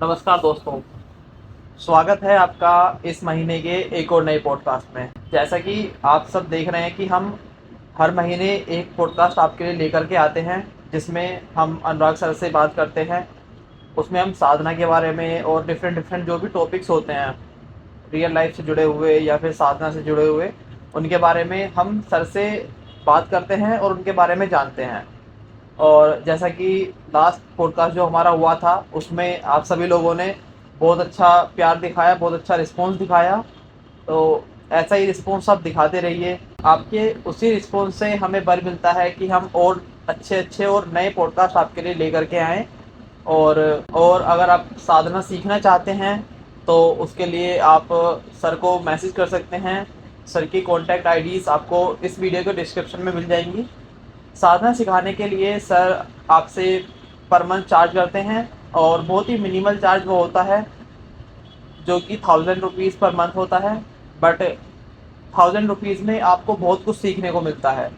नमस्कार दोस्तों। स्वागत है आपका इस महीने के एक और नए पॉडकास्ट में। जैसा कि आप सब देख रहे हैं कि हम हर महीने एक पॉडकास्ट आपके लिए लेकर के आते हैं, जिसमें हम अनुराग सर से बात करते हैं। उसमें हम साधना के बारे में और डिफरेंट डिफरेंट जो भी टॉपिक्स होते हैं, रियल लाइफ से जुड़े हुए या फिर साधना से जुड़े हुए, उनके बारे में हम सर से बात करते हैं और उनके बारे में जानते हैं। और जैसा कि लास्ट पॉडकास्ट जो हमारा हुआ था, उसमें आप सभी लोगों ने बहुत अच्छा प्यार दिखाया, बहुत अच्छा रिस्पॉन्स दिखाया। तो ऐसा ही रिस्पॉन्स आप दिखाते रहिए। आपके उसी रिस्पॉन्स से हमें बल मिलता है कि हम और अच्छे अच्छे और नए पॉडकास्ट आपके लिए लेकर के आएँ। और अगर आप साधना सीखना चाहते हैं तो उसके लिए आप सर को मैसेज कर सकते हैं। सर की कॉन्टैक्ट आईडीज़ आपको इस वीडियो के डिस्क्रिप्शन में मिल जाएंगी। साधना सिखाने के लिए सर आपसे पर मंथ चार्ज करते हैं, और बहुत ही मिनिमल चार्ज वो होता है, जो कि 1000 रुपीज़ पर मंथ होता है। बट 1000 रुपीज़ में आपको बहुत कुछ सीखने को मिलता है।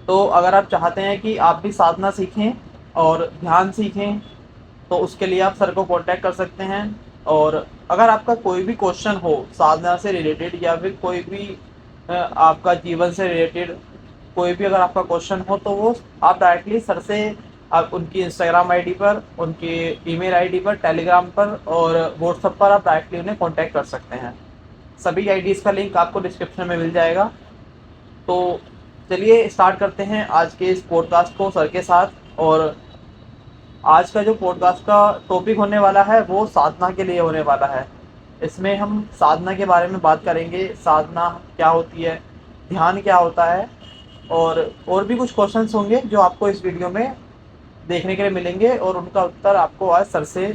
तो अगर आप चाहते हैं कि आप भी साधना सीखें और ध्यान सीखें, तो उसके लिए आप सर को कांटेक्ट कर सकते हैं। और अगर आपका कोई भी क्वेश्चन हो साधना से रिलेटेड, या फिर कोई भी आपका जीवन से रिलेटेड कोई भी अगर आपका क्वेश्चन हो, तो वो आप डायरेक्टली सर से आप उनकी इंस्टाग्राम आईडी पर, उनकी ईमेल आईडी पर, टेलीग्राम पर और व्हाट्सएप पर आप डायरेक्टली उन्हें कांटेक्ट कर सकते हैं। सभी आईडीज़ का लिंक आपको डिस्क्रिप्शन में मिल जाएगा। तो चलिए स्टार्ट करते हैं आज के इस पॉडकास्ट को सर के साथ। और आज का जो पॉडकास्ट का टॉपिक होने वाला है वो साधना के लिए होने वाला है। इसमें हम साधना के बारे में बात करेंगे, साधना क्या होती है, ध्यान क्या होता है, और भी कुछ क्वेश्चंस होंगे जो आपको इस वीडियो में देखने के लिए मिलेंगे, और उनका उत्तर आपको आज सर से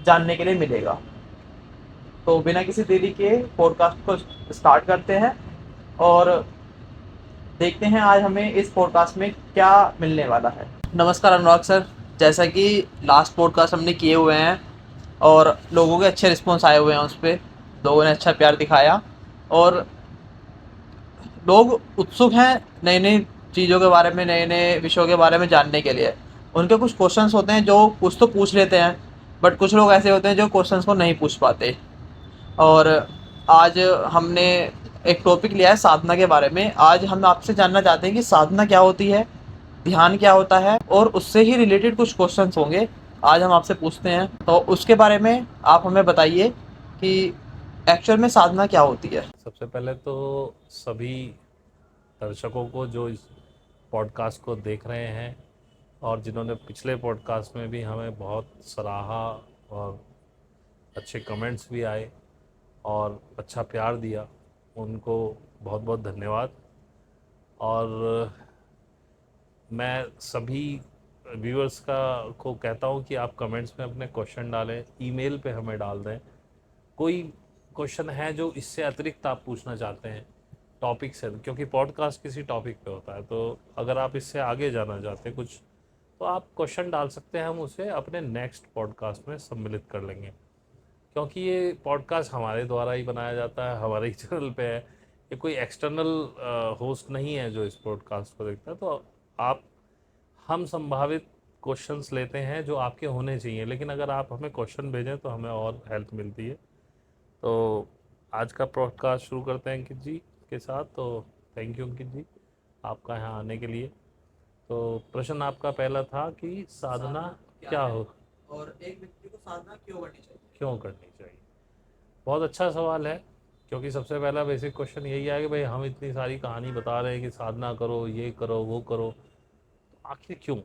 जानने के लिए मिलेगा। तो बिना किसी देरी के पॉडकास्ट को स्टार्ट करते हैं और देखते हैं आज हमें इस पॉडकास्ट में क्या मिलने वाला है। नमस्कार अनुराग सर। जैसा कि लास्ट पॉडकास्ट हमने किए हुए हैं और लोगों के अच्छे रिस्पॉन्स आए हुए हैं उस पर, लोगों ने अच्छा प्यार दिखाया, और लोग उत्सुक हैं नई नई चीज़ों के बारे में, नए नए विषयों के बारे में जानने के लिए। उनके कुछ क्वेश्चंस होते हैं जो कुछ तो पूछ लेते हैं, बट कुछ लोग ऐसे होते हैं जो क्वेश्चंस को नहीं पूछ पाते। और आज हमने एक टॉपिक लिया है साधना के बारे में। आज हम आपसे जानना चाहते हैं कि साधना क्या होती है, ध्यान क्या होता है, और उससे ही रिलेटेड कुछ क्वेश्चंस होंगे आज हम आपसे पूछते हैं। तो उसके बारे में आप हमें बताइए कि एक्चुअल में साधना क्या होती है। सबसे पहले तो सभी दर्शकों को जो इस पॉडकास्ट को देख रहे हैं और जिन्होंने पिछले पॉडकास्ट में भी हमें बहुत सराहा और अच्छे कमेंट्स भी आए और अच्छा प्यार दिया, उनको बहुत बहुत धन्यवाद। और मैं सभी व्यूअर्स का को कहता हूं कि आप कमेंट्स में अपने क्वेश्चन डालें, ईमेल पे हमें डाल दें। कोई क्वेश्चन है जो इससे अतिरिक्त आप पूछना चाहते हैं टॉपिक से, क्योंकि पॉडकास्ट किसी टॉपिक पे होता है, तो अगर आप इससे आगे जाना चाहते हैं कुछ, तो आप क्वेश्चन डाल सकते हैं, हम उसे अपने नेक्स्ट पॉडकास्ट में सम्मिलित कर लेंगे। क्योंकि ये पॉडकास्ट हमारे द्वारा ही बनाया जाता है, हमारे ही चैनल पे है, ये कोई एक्सटर्नल होस्ट नहीं है जो इस पॉडकास्ट को देखता है। तो आप हम संभावित क्वेश्चंस लेते हैं जो आपके होने चाहिए, लेकिन अगर आप हमें क्वेश्चन भेजें तो हमें और हेल्प मिलती है। तो आज का पॉडकास्ट शुरू करते हैं अंकित जी के साथ। तो थैंक यू अंकित जी आपका यहाँ आने के लिए। तो प्रश्न आपका पहला था कि साधना क्या हो, और एक व्यक्ति को साधना क्यों करनी चाहिए। क्यों करनी चाहिए। बहुत अच्छा सवाल है, क्योंकि सबसे पहला बेसिक क्वेश्चन यही है कि भाई हम इतनी सारी कहानी बता रहे हैं कि साधना करो, ये करो, वो करो, तो आखिर क्यों,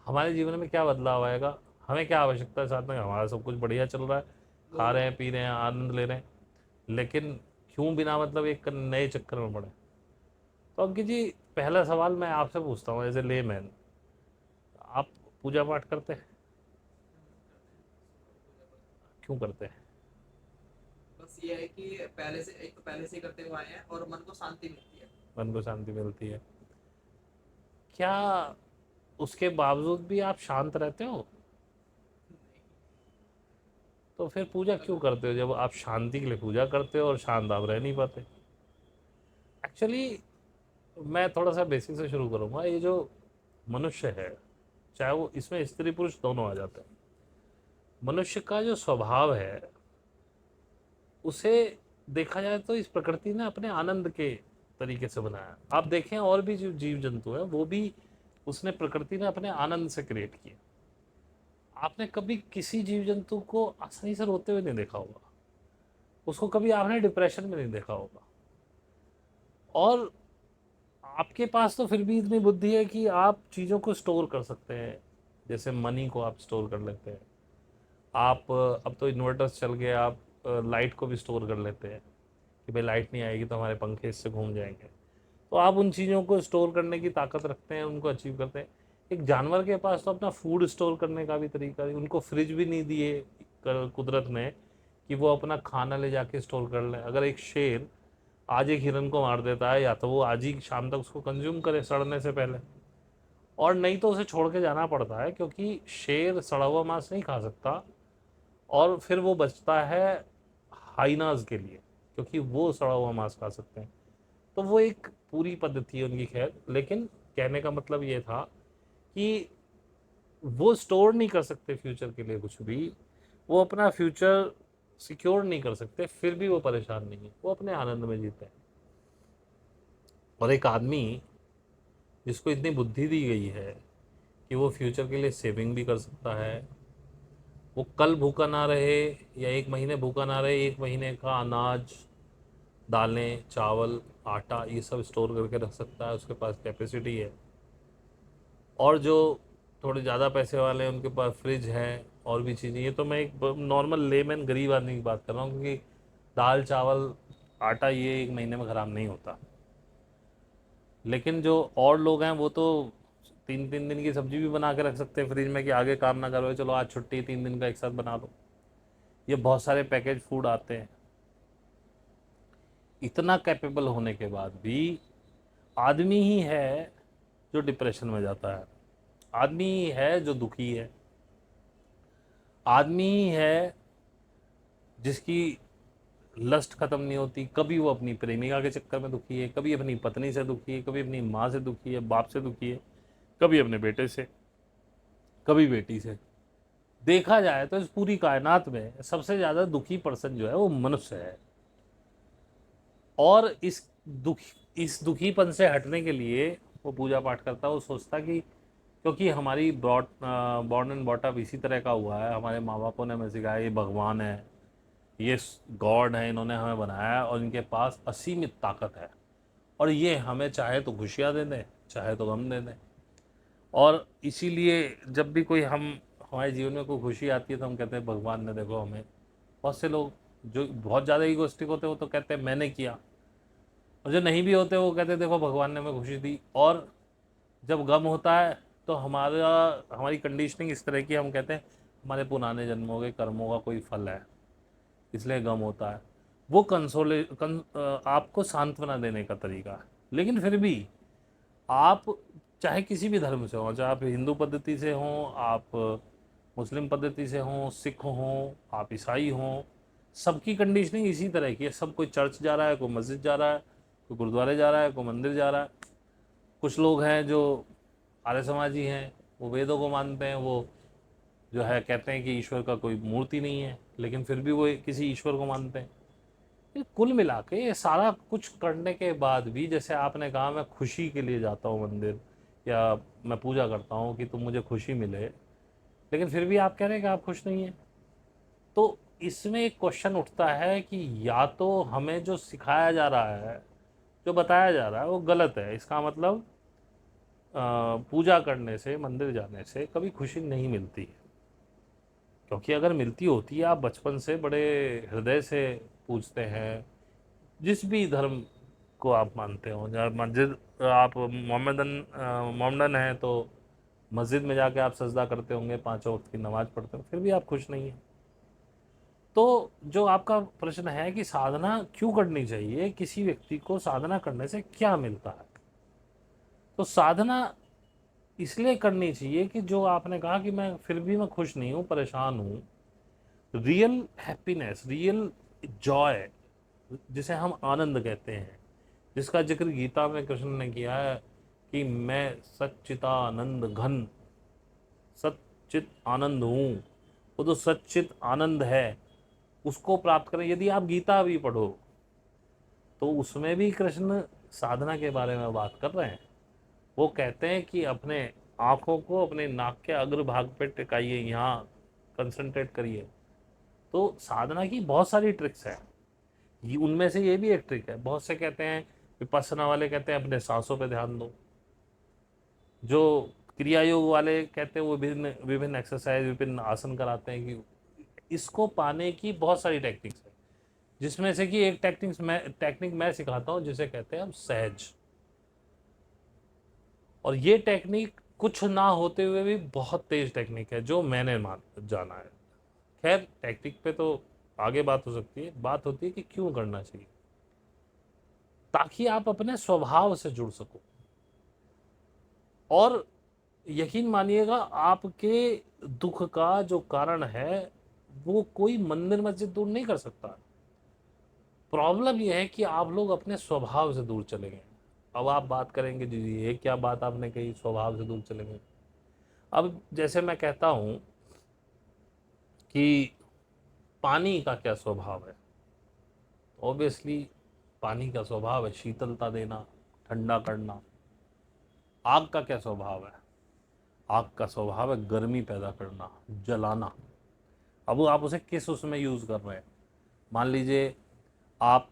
हमारे जीवन में क्या बदलाव आएगा, हमें क्या आवश्यकता है साधना की? हमारा सब कुछ बढ़िया चल रहा है, खा रहे हैं, पी रहे हैं, आनंद ले रहे हैं, लेकिन क्यों बिना मतलब एक नए चक्कर में पड़े। तो अंकित जी, पहला सवाल मैं आपसे पूछता हूँ एज ए लेमैन, आप पूजा पाठ करते हैं? क्यों करते हैं? बस ये है कि पहले से एक तो पहले से ही करते हुए आए हैं और मन को शांति मिलती है। मन को शांति मिलती है। क्या उसके बावजूद भी आप शांत रहते हो? तो फिर पूजा क्यों करते हो जब आप शांति के लिए पूजा करते हो और शांत आप रह नहीं पाते? एक्चुअली मैं थोड़ा सा बेसिक से शुरू करूँगा। ये जो मनुष्य है, चाहे वो इसमें स्त्री पुरुष दोनों आ जाते हैं, मनुष्य का जो स्वभाव है उसे देखा जाए तो इस प्रकृति ने अपने आनंद के तरीके से बनाया। आप देखें और भी जो जीव जंतु है वो भी उसने प्रकृति ने अपने आनंद से क्रिएट किया। आपने कभी किसी जीव जंतु को आसानी से रोते हुए नहीं देखा होगा, उसको कभी आपने डिप्रेशन में नहीं देखा होगा। और आपके पास तो फिर भी इतनी बुद्धि है कि आप चीज़ों को स्टोर कर सकते हैं, जैसे मनी को आप स्टोर कर लेते हैं। आप अब तो इन्वर्टर्स चल गए, आप लाइट को भी स्टोर कर लेते हैं कि भाई लाइट नहीं आएगी तो हमारे पंखे इससे घूम जाएंगे। तो आप उन चीज़ों को स्टोर करने की ताकत रखते हैं, उनको अचीव करते हैं। एक जानवर के पास तो अपना फूड स्टोर करने का भी तरीका है, उनको फ्रिज भी नहीं दिए कुदरत ने कि वो अपना खाना ले जाके स्टोर कर लें। अगर एक शेर आज एक हिरन को मार देता है, या तो वो आज ही शाम तक उसको कंज्यूम करे सड़ने से पहले, और नहीं तो उसे छोड़ के जाना पड़ता है, क्योंकि शेर सड़ा हुआ मांस नहीं खा सकता। और फिर वो बचता है हाइनाज के लिए, क्योंकि वो सड़ा हुआ मांस खा सकते हैं। तो वो एक पूरी पद्धति है उनकी। खैर, लेकिन कहने का मतलब ये था कि वो स्टोर नहीं कर सकते फ्यूचर के लिए कुछ भी, वो अपना फ्यूचर सिक्योर नहीं कर सकते, फिर भी वो परेशान नहीं है, वो अपने आनंद में जीते हैं। और एक आदमी जिसको इतनी बुद्धि दी गई है कि वो फ्यूचर के लिए सेविंग भी कर सकता है, वो कल भूखा ना रहे या एक महीने भूखा ना रहे, एक महीने का अनाज, दालें, चावल, आटा, ये सब स्टोर करके रख सकता है, उसके पास कैपेसिटी है। और जो थोड़े ज़्यादा पैसे वाले हैं उनके पास फ्रिज है और भी चीज़ें। ये तो मैं एक नॉर्मल लेमैन गरीब आदमी की बात कर रहा हूँ, क्योंकि दाल, चावल, आटा ये एक महीने में ख़राब नहीं होता। लेकिन जो और लोग हैं वो तो 3-3 दिन की सब्जी भी बना के रख सकते हैं फ्रिज में कि आगे काम ना करो, चलो आज छुट्टी, 3 दिन का एक साथ बना दो। ये बहुत सारे पैकेज फूड आते हैं। इतना कैपेबल होने के बाद भी आदमी ही है जो डिप्रेशन में जाता है, आदमी ही है जो दुखी है, आदमी ही है जिसकी लस्ट खत्म नहीं होती। कभी वो अपनी प्रेमिका के चक्कर में दुखी है, कभी अपनी पत्नी से दुखी है, कभी अपनी माँ से दुखी है, बाप से दुखी है, कभी अपने बेटे से, कभी बेटी से। देखा जाए तो इस पूरी कायनात में सबसे ज़्यादा दुखी पर्सन जो है वो मनुष्य है। और इस दुखीपन से हटने के लिए वो पूजा पाठ करता है। वो सोचता कि क्योंकि हमारी बॉर्न एंड बॉटअप इसी तरह का हुआ है, हमारे माँ बापों ने हमें सिखाया ये भगवान है, ये गॉड है, इन्होंने हमें बनाया है और इनके पास असीमित ताकत है, और ये हमें चाहे तो खुशियाँ दे दें, चाहे तो गम दे दें। और इसीलिए जब भी कोई हमारे जीवन में कोई खुशी आती है तो हम कहते हैं भगवान ने देखो हमें। बहुत से लोग जो बहुत ज़्यादा ईगोइस्टिक होते हैं वो तो कहते हैं मैंने किया, और जो नहीं भी होते वो कहते हैं देखो भगवान ने हमें खुशी दी। और जब गम होता है तो हमारी कंडीशनिंग इस तरह की, हम कहते हैं हमारे पुराने जन्मों के कर्मों का कोई फल है, इसलिए गम होता है। वो आपको सांत्वना देने का तरीका है। लेकिन फिर भी आप चाहे किसी भी धर्म से हों, चाहे आप हिंदू पद्धति से हों, आप मुस्लिम पद्धति से हों, सिख हों, आप ईसाई हों, सबकी कंडीशनिंग इसी तरह की है। सब कोई चर्च जा रहा है, कोई मस्जिद जा रहा है, कोई गुरुद्वारे जा रहा है, कोई मंदिर जा रहा है। कुछ लोग हैं जो आर्य समाजी हैं, वो वेदों को मानते हैं, वो जो है कहते हैं कि ईश्वर का कोई मूर्ति नहीं है, लेकिन फिर भी वो किसी ईश्वर को मानते हैं। ये कुल मिला के ये सारा कुछ करने के बाद भी, जैसे आपने कहा मैं खुशी के लिए जाता हूँ मंदिर या मैं पूजा करता हूँ कि तुम मुझे खुशी मिले, लेकिन फिर भी आप कह रहे हैं कि आप खुश नहीं हैं। तो इसमें एक क्वेश्चन उठता है कि या तो हमें जो सिखाया जा रहा है, जो बताया जा रहा है वो गलत है। इसका मतलब पूजा करने से, मंदिर जाने से कभी खुशी नहीं मिलती है। क्योंकि अगर मिलती होती, आप बचपन से बड़े हृदय से पूजते हैं, जिस भी धर्म को आप मानते हो, या मस्जिद, आप मोमडन हैं तो मस्जिद में जाके आप सजदा करते होंगे, 5 वक्त की नमाज पढ़ते हो, फिर भी आप खुश नहीं हैं। तो जो आपका प्रश्न है कि साधना क्यों करनी चाहिए, किसी व्यक्ति को साधना करने से क्या मिलता है, तो साधना इसलिए करनी चाहिए कि जो आपने कहा कि मैं फिर भी मैं खुश नहीं हूँ, परेशान हूँ, रियल हैप्पीनेस, रियल जॉय, जिसे हम आनंद कहते हैं, जिसका जिक्र गीता में कृष्ण ने किया है कि मैं सच्चिदानंद घन, सच्चित आनंद हूँ, वो जो सच्चित आनंद है उसको प्राप्त करें। यदि आप गीता भी पढ़ो तो उसमें भी कृष्ण साधना के बारे में बात कर रहे हैं। वो कहते हैं कि अपने आंखों को अपने नाक के अग्रभाग पे टिकाइए, यहाँ कंसंट्रेट करिए। तो साधना की बहुत सारी ट्रिक्स है, उनमें से ये भी एक ट्रिक है। बहुत से कहते हैं, विपස්සना वाले कहते हैं अपने सांसों पे ध्यान दो, जो क्रिया योग वाले कहते हैं वो विभिन्न विभिन्न एक्सरसाइज विभिन्न आसन कराते हैं। कि इसको पाने की बहुत सारी टेक्निक्स है, जिसमें से कि एक टेक्निक मैं सिखाता हूँ जिसे कहते हैं हम सहज। और ये टेक्निक कुछ ना होते हुए भी बहुत तेज टेक्निक है जो मैंने जाना है। खैर टेक्निक पे तो आगे बात हो सकती है, बात होती है कि क्यों करना चाहिए, ताकि आप अपने स्वभाव से जुड़ सको। और यकीन मानिएगा, आपके दुख का जो कारण है वो कोई मंदिर मस्जिद दूर नहीं कर सकता। प्रॉब्लम यह है कि आप लोग अपने स्वभाव से दूर चले गए। अब आप बात करेंगे जी ये क्या बात आपने कही, स्वभाव से दूर चले गए। अब जैसे मैं कहता हूं कि पानी का क्या स्वभाव है, ऑब्वियसली पानी का स्वभाव है शीतलता देना, ठंडा करना। आग का क्या स्वभाव है, आग का स्वभाव है गर्मी पैदा करना, जलाना। अब वो आप उसे किस उसमें यूज़ कर रहे हैं। मान लीजिए आप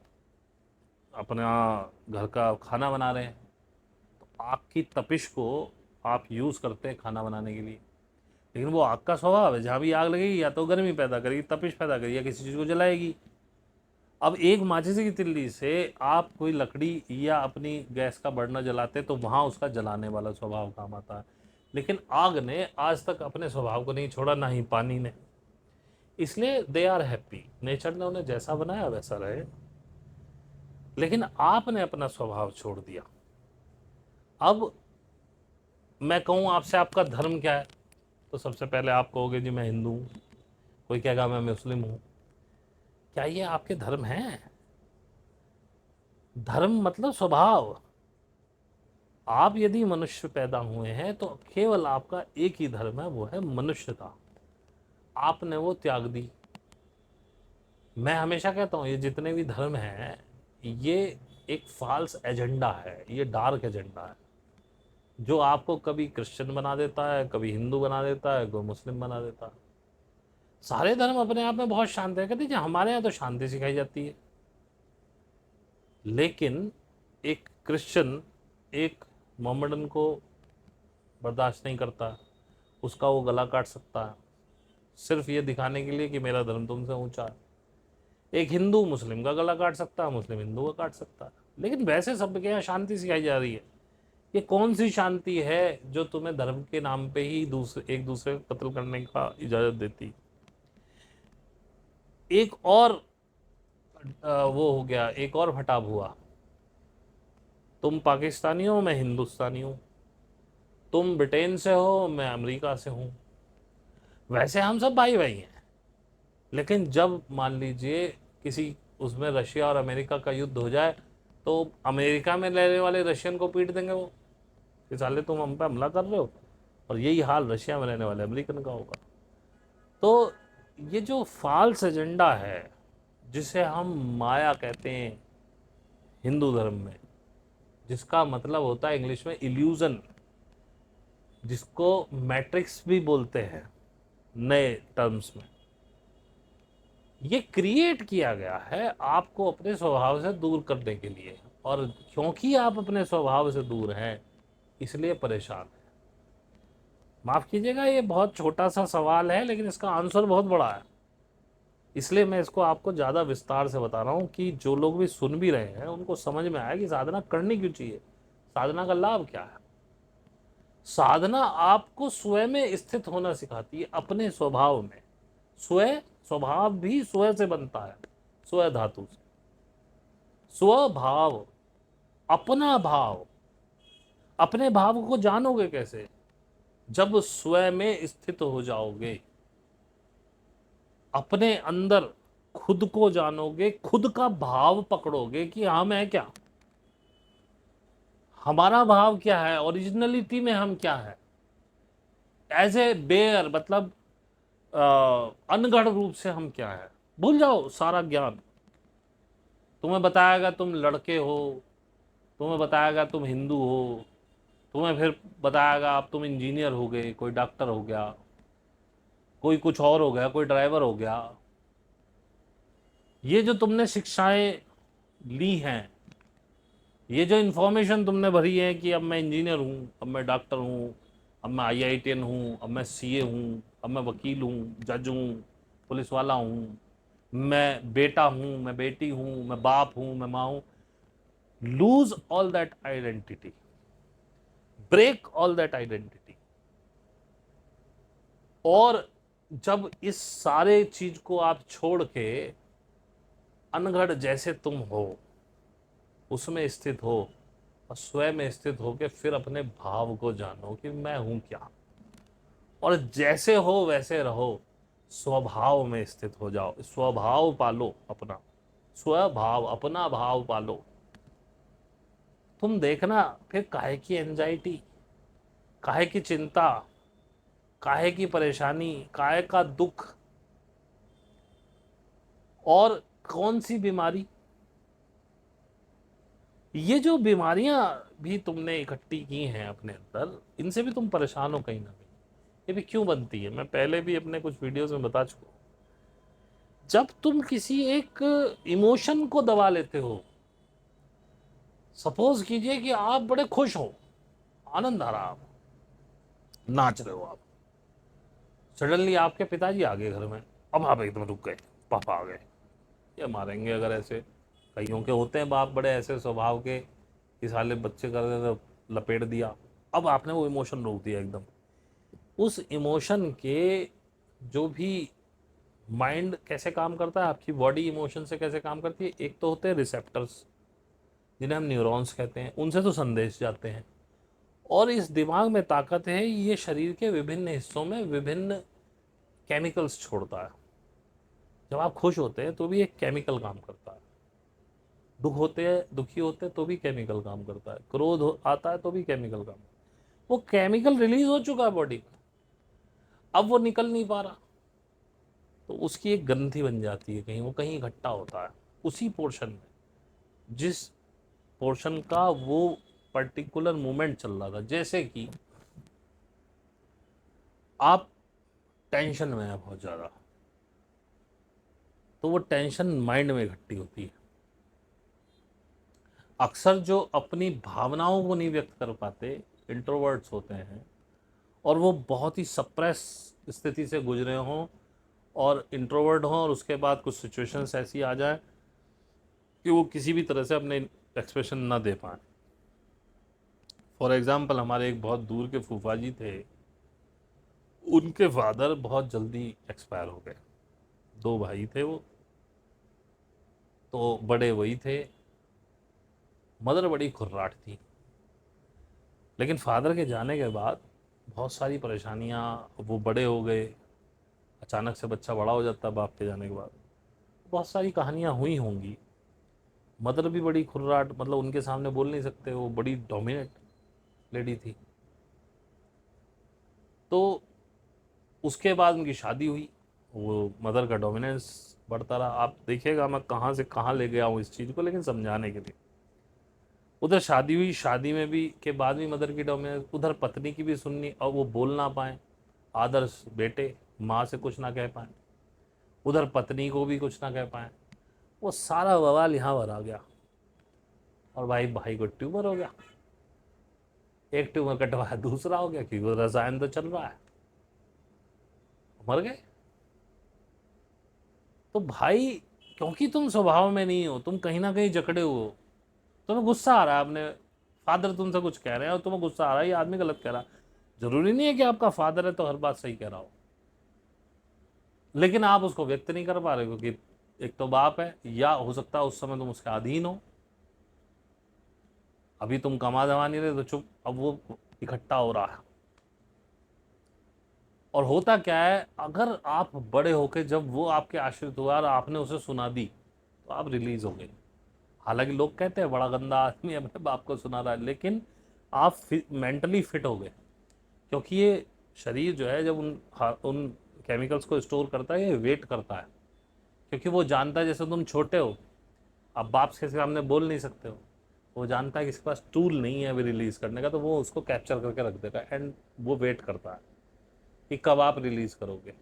अपना घर का खाना बना रहे हैं, तो आग की तपिश को आप यूज़ करते हैं खाना बनाने के लिए, लेकिन वो आग का स्वभाव है, जहाँ भी आग लगेगी या तो गर्मी पैदा करेगी, तपिश पैदा करेगी, या किसी चीज़ को जलाएगी। अब एक माचिस की तिल्ली से आप कोई लकड़ी या अपनी गैस का बर्नर जलाते तो वहाँ उसका जलाने वाला स्वभाव काम आता है। लेकिन आग ने आज तक अपने स्वभाव को नहीं छोड़ा, ना ही पानी ने। इसलिए दे आर हैप्पी, नेचर ने उन्हें जैसा बनाया वैसा रहे। लेकिन आपने अपना स्वभाव छोड़ दिया। अब मैं कहूँ आपसे आपका धर्म क्या है, तो सबसे पहले आप कहोगे जी मैं हिंदू हूँ, कोई कहेगा मैं मुस्लिम हूँ। क्या ये आपके धर्म हैं? धर्म मतलब स्वभाव। आप यदि मनुष्य पैदा हुए हैं तो केवल आपका एक ही धर्म है, वो है मनुष्यता। आपने वो त्याग दी। मैं हमेशा कहता हूँ ये जितने भी धर्म हैं ये एक फॉल्स एजेंडा है, ये डार्क एजेंडा है, जो आपको कभी क्रिश्चियन बना देता है, कभी हिंदू बना देता है, कोई मुस्लिम बना देता है। सारे धर्म अपने आप में बहुत शांत है। कहते हैं हमारे यहाँ तो शांति सिखाई जाती है, लेकिन एक क्रिश्चियन एक मोहम्मडन को बर्दाश्त नहीं करता, उसका वो गला काट सकता है सिर्फ ये दिखाने के लिए कि मेरा धर्म तुमसे ऊंचा है। एक हिंदू मुस्लिम का गला काट सकता है, मुस्लिम हिंदू का काट सकता है। लेकिन वैसे सबके यहाँ शांति सिखाई जा रही है। ये कौन सी शांति है जो तुम्हें धर्म के नाम पे ही एक दूसरे को कत्ल करने का इजाजत देती? एक और वो हो गया, एक और भटाव हुआ। तुम पाकिस्तानी हो, मैं हिंदुस्तानी हूँ। तुम ब्रिटेन से हो, मैं अमेरिका से हूँ। वैसे हम सब भाई भाई हैं, लेकिन जब मान लीजिए किसी उसमें रशिया और अमेरिका का युद्ध हो जाए तो अमेरिका में रहने वाले रशियन को पीट देंगे वो कि साले तुम हम पे हमला कर रहे हो, और यही हाल रशिया में रहने वाले अमेरिकन का होगा। तो ये जो फॉल्स एजेंडा है जिसे हम माया कहते हैं हिंदू धर्म में, जिसका मतलब होता है इंग्लिश में इल्यूजन, जिसको मैट्रिक्स भी बोलते हैं नए टर्म्स में, ये क्रिएट किया गया है आपको अपने स्वभाव से दूर करने के लिए। और क्योंकि आप अपने स्वभाव से दूर हैं इसलिए परेशान हैं। माफ़ कीजिएगा ये बहुत छोटा सा सवाल है, लेकिन इसका आंसर बहुत बड़ा है। इसलिए मैं इसको आपको ज़्यादा विस्तार से बता रहा हूँ कि जो लोग भी सुन भी रहे हैं उनको समझ में आए कि साधना करनी क्यों चाहिए, साधना का लाभ क्या है। साधना आपको स्वयं में स्थित होना सिखाती है, अपने स्वभाव में। स्वभाव भी स्व से बनता है, स्व धातु से। स्वभाव, अपना भाव। अपने भाव को जानोगे कैसे? जब स्वयं में स्थित हो जाओगे, अपने अंदर खुद को जानोगे, खुद का भाव पकड़ोगे कि हम है क्या, हमारा भाव क्या है, ओरिजिनलिटी में हम क्या है। एज ए बेयर, मतलब अनगढ़ रूप से हम क्या है, भूल जाओ सारा ज्ञान। तुम्हें बताएगा तुम लड़के हो, तुम्हें बताएगा तुम हिंदू हो, तुम्हें फिर बताएगा अब तुम इंजीनियर हो गए, कोई डॉक्टर हो गया, कोई कुछ और हो गया, कोई ड्राइवर हो गया। ये जो तुमने शिक्षाएं ली हैं, ये जो इन्फॉर्मेशन तुमने भरी है कि अब मैं इंजीनियर हूँ, अब मैं डॉक्टर हूँ, अब मैं IITN हूँ, अब मैं CA हूँ, अब मैं वकील हूँ, जज हूँ, पुलिस वाला हूँ, मैं बेटा हूँ, मैं बेटी हूँ, मैं बाप हूँ, मैं माँ हूँ, lose all that identity, break all that identity. और जब इस सारे चीज को आप छोड़ के अनगढ़ जैसे तुम हो उसमें स्थित हो, और स्वयं में स्थित हो के फिर अपने भाव को जानो कि मैं हूं क्या, और जैसे हो वैसे रहो, स्वभाव में स्थित हो जाओ, स्वभाव पालो अपना, स्वभाव अपना भाव पालो। तुम देखना फिर काहे की एंजाइटी, काहे की चिंता, काहे की परेशानी, काहे का दुख, और कौन सी बीमारी। ये जो बीमारियां भी तुमने इकट्ठी की हैं अपने अंदर, इनसे भी तुम परेशान हो कहीं ना कहीं। ये भी क्यों बनती है, मैं पहले भी अपने कुछ वीडियोस में बता चुका हूं। जब तुम किसी एक इमोशन को दबा लेते हो, सपोज कीजिए कि आप बड़े खुश हो, आनंद आ रहा, आप नाच रहे हो, आप सडनली आपके पिताजी आ गए घर में, अब आप एकदम रुक गए, पापा आ गए, ये मारेंगे अगर ऐसे। कईयों के होते हैं बाप बड़े ऐसे स्वभाव के कि साले बच्चे कर रहे तो लपेट दिया, अब आपने वो इमोशन रोक दिया एकदम। उस इमोशन के जो भी माइंड कैसे काम करता है, आपकी बॉडी इमोशन से कैसे काम करती है, एक तो होते हैं रिसेप्टर्स जिन्हें हम न्यूरॉन्स कहते हैं, उनसे तो संदेश जाते हैं, और इस दिमाग में ताकत है, ये शरीर के विभिन्न हिस्सों में विभिन्न केमिकल्स छोड़ता है। जब आप खुश होते हैं तो भी एक केमिकल काम करता है, दुख होते हैं, दुखी होते हैं तो भी केमिकल काम करता है, आता है तो भी केमिकल काम, वो केमिकल रिलीज हो चुका है बॉडी में, अब वो निकल नहीं पा रहा, तो उसकी एक ग्रंथि बन जाती है, कहीं वो कहीं इकट्ठा होता है उसी पोर्शन में, जिस पोर्शन का वो पर्टिकुलर मूवमेंट चल रहा था। जैसे कि आप टेंशन में है बहुत ज़्यादा, तो वो टेंशन माइंड में इकट्ठी होती है। अक्सर जो अपनी भावनाओं को नहीं व्यक्त कर पाते इंट्रोवर्ट्स होते हैं, और वो बहुत ही सप्रेस स्थिति से गुजरे हों और इंट्रोवर्ट हों, और उसके बाद कुछ सिचुएशंस ऐसी आ जाए कि वो किसी भी तरह से अपने एक्सप्रेशन ना दे पाए। फॉर एग्जांपल, हमारे एक बहुत दूर के फूफा जी थे, उनके फादर बहुत जल्दी एक्सपायर हो गए। दो भाई थे वो, तो बड़े वही थे, मदर बड़ी खुर्राट थी। लेकिन फादर के जाने के बाद बहुत सारी परेशानियाँ, वो बड़े हो गए, अचानक से बच्चा बड़ा हो जाता बाप के जाने के बाद, बहुत सारी कहानियाँ हुई होंगी। मदर भी बड़ी खुर्राट, मतलब उनके सामने बोल नहीं सकते, वो बड़ी डोमिनेट लेडी थी। तो उसके बाद उनकी शादी हुई, वो मदर का डोमिनेंस बढ़ता रहा। आप देखिएगा मैं कहाँ से कहाँ ले गया हूँ इस चीज़ को, लेकिन समझाने के लिए। उधर शादी हुई, शादी में भी के बाद भी मदर की डोमिनेंस, उधर पत्नी की भी सुननी, और वो बोल ना पाए, आदर्श बेटे माँ से कुछ ना कह पाए, उधर पत्नी को भी कुछ ना कह पाए, वो सारा बवाल यहाँ पर आ गया। और भाई भाई को ट्यूमर हो गया, एक ट्यूमर कटवाया दूसरा हो गया, क्योंकि वो रसायन तो चल रहा है, मर गए। तो भाई, क्योंकि तुम स्वभाव में नहीं हो, तुम कहीं ना कहीं जकड़े हो, तुम्हें गुस्सा आ रहा है, अपने फादर तुमसे कुछ कह रहे हैं और तुम्हें गुस्सा आ रहा है, ये आदमी गलत कह रहा है। जरूरी नहीं है कि आपका फादर है तो हर बात सही कह रहा हो, लेकिन आप उसको व्यक्त नहीं कर पा रहे, क्योंकि एक तो बाप है, या हो सकता है उस समय तुम उसके अधीन हो, अभी तुम कमा धमा नहीं रहे तो चुप, अब वो इकट्ठा हो रहा है। और होता क्या है, अगर आप बड़े होके जब वो आपके आश्रित हुआ और आपने उसे सुना दी, तो आप रिलीज हो गए। हालांकि लोग कहते हैं बड़ा गंदा आदमी अपने बाप को सुना रहा है, लेकिन आप मेंटली फिट हो गए, क्योंकि ये शरीर जो है जब उन केमिकल्स को स्टोर करता है, ये वेट करता है, क्योंकि वो जानता है जैसे तुम छोटे हो, अब बाप के सामने बोल नहीं सकते हो, वो जानता है कि इसके पास टूल नहीं है अभी रिलीज करने का, तो वो उसको कैप्चर करके रख देगा एंड वो वेट करता है कि कब आप रिलीज करोगे।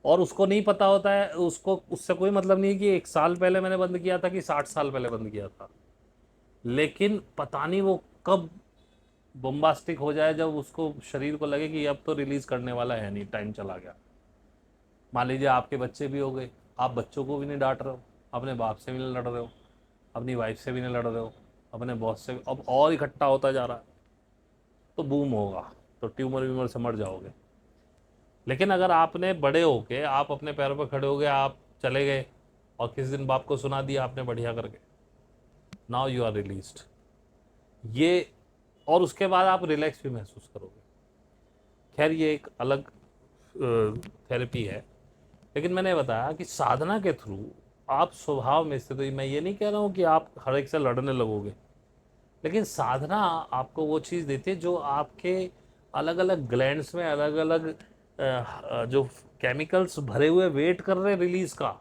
और उसको नहीं पता होता है, उसको उससे कोई मतलब नहीं है कि 1 साल पहले मैंने बंद किया था कि 60 साल पहले बंद किया था, लेकिन पता नहीं वो कब बोम्बास्टिक हो जाए, जब उसको शरीर को लगे कि अब तो रिलीज करने वाला है नहीं, टाइम चला गया। मान लीजिए आपके बच्चे भी हो गए, आप बच्चों को भी नहीं डांट रहे हो, अपने बाप से भी नहीं लड़ रहे हो, अपनी वाइफ से भी नहीं लड़ रहे हो, अपने बॉस से भी, अब और इकट्ठा होता जा रहा है, तो बूम होगा, तो ट्यूमर व्यूमर से मर जाओगे। लेकिन अगर आपने बड़े होके, आप अपने पैरों पर खड़े हो गए, आप चले गए और किसी दिन बाप को सुना दिया आपने बढ़िया करके, नाउ यू आर रिलीज्ड, ये, और उसके बाद आप रिलैक्स भी महसूस करोगे। खैर ये एक अलग थेरेपी है, लेकिन मैंने बताया कि साधना के थ्रू आप स्वभाव में स्थित हो। मैं ये नहीं कह रहा हूँ कि आप हर एक से लड़ने लगोगे, लेकिन साधना आपको वो चीज़ देती है जो आपके अलग अलग ग्लैंड्स में अलग अलग जो केमिकल्स भरे हुए वेट कर रहे हैं रिलीज का,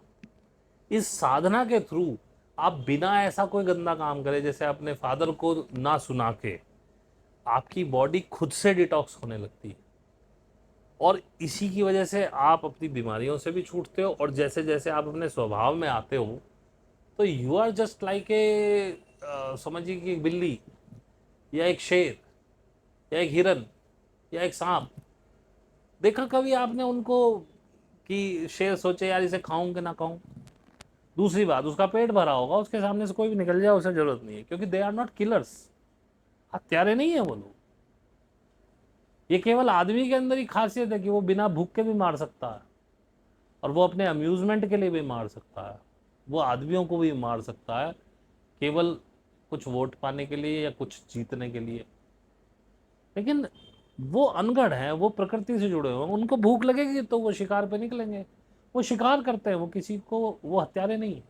इस साधना के थ्रू आप बिना ऐसा कोई गंदा काम करे, जैसे अपने फादर को ना सुना के, आपकी बॉडी खुद से डिटॉक्स होने लगती है, और इसी की वजह से आप अपनी बीमारियों से भी छूटते हो। और जैसे जैसे आप अपने स्वभाव में आते हो, तो you are just like a, समझिए कि एक बिल्ली या एक शेर या एक हिरन या एक सांप। देखा कभी आपने उनको कि शेर सोचे यार इसे खाऊं कि ना खाऊं? दूसरी बात, उसका पेट भरा होगा, उसके सामने से कोई भी निकल जाए उसे जरूरत नहीं है, क्योंकि दे आर नॉट किलर्स, हत्यारे नहीं है वो लोग। ये केवल आदमी के अंदर ही खासियत है कि वो बिना भूख के भी मार सकता है, और वो अपने अम्यूजमेंट के लिए भी मार सकता है, वो आदमियों को भी मार सकता है केवल कुछ वोट पाने के लिए या कुछ जीतने के लिए। लेकिन वो अनगढ़ हैं, वो प्रकृति से जुड़े हुए हैं, उनको भूख लगेगी तो वो शिकार पे निकलेंगे, वो शिकार करते हैं, वो किसी को, वो हत्यारे नहीं है।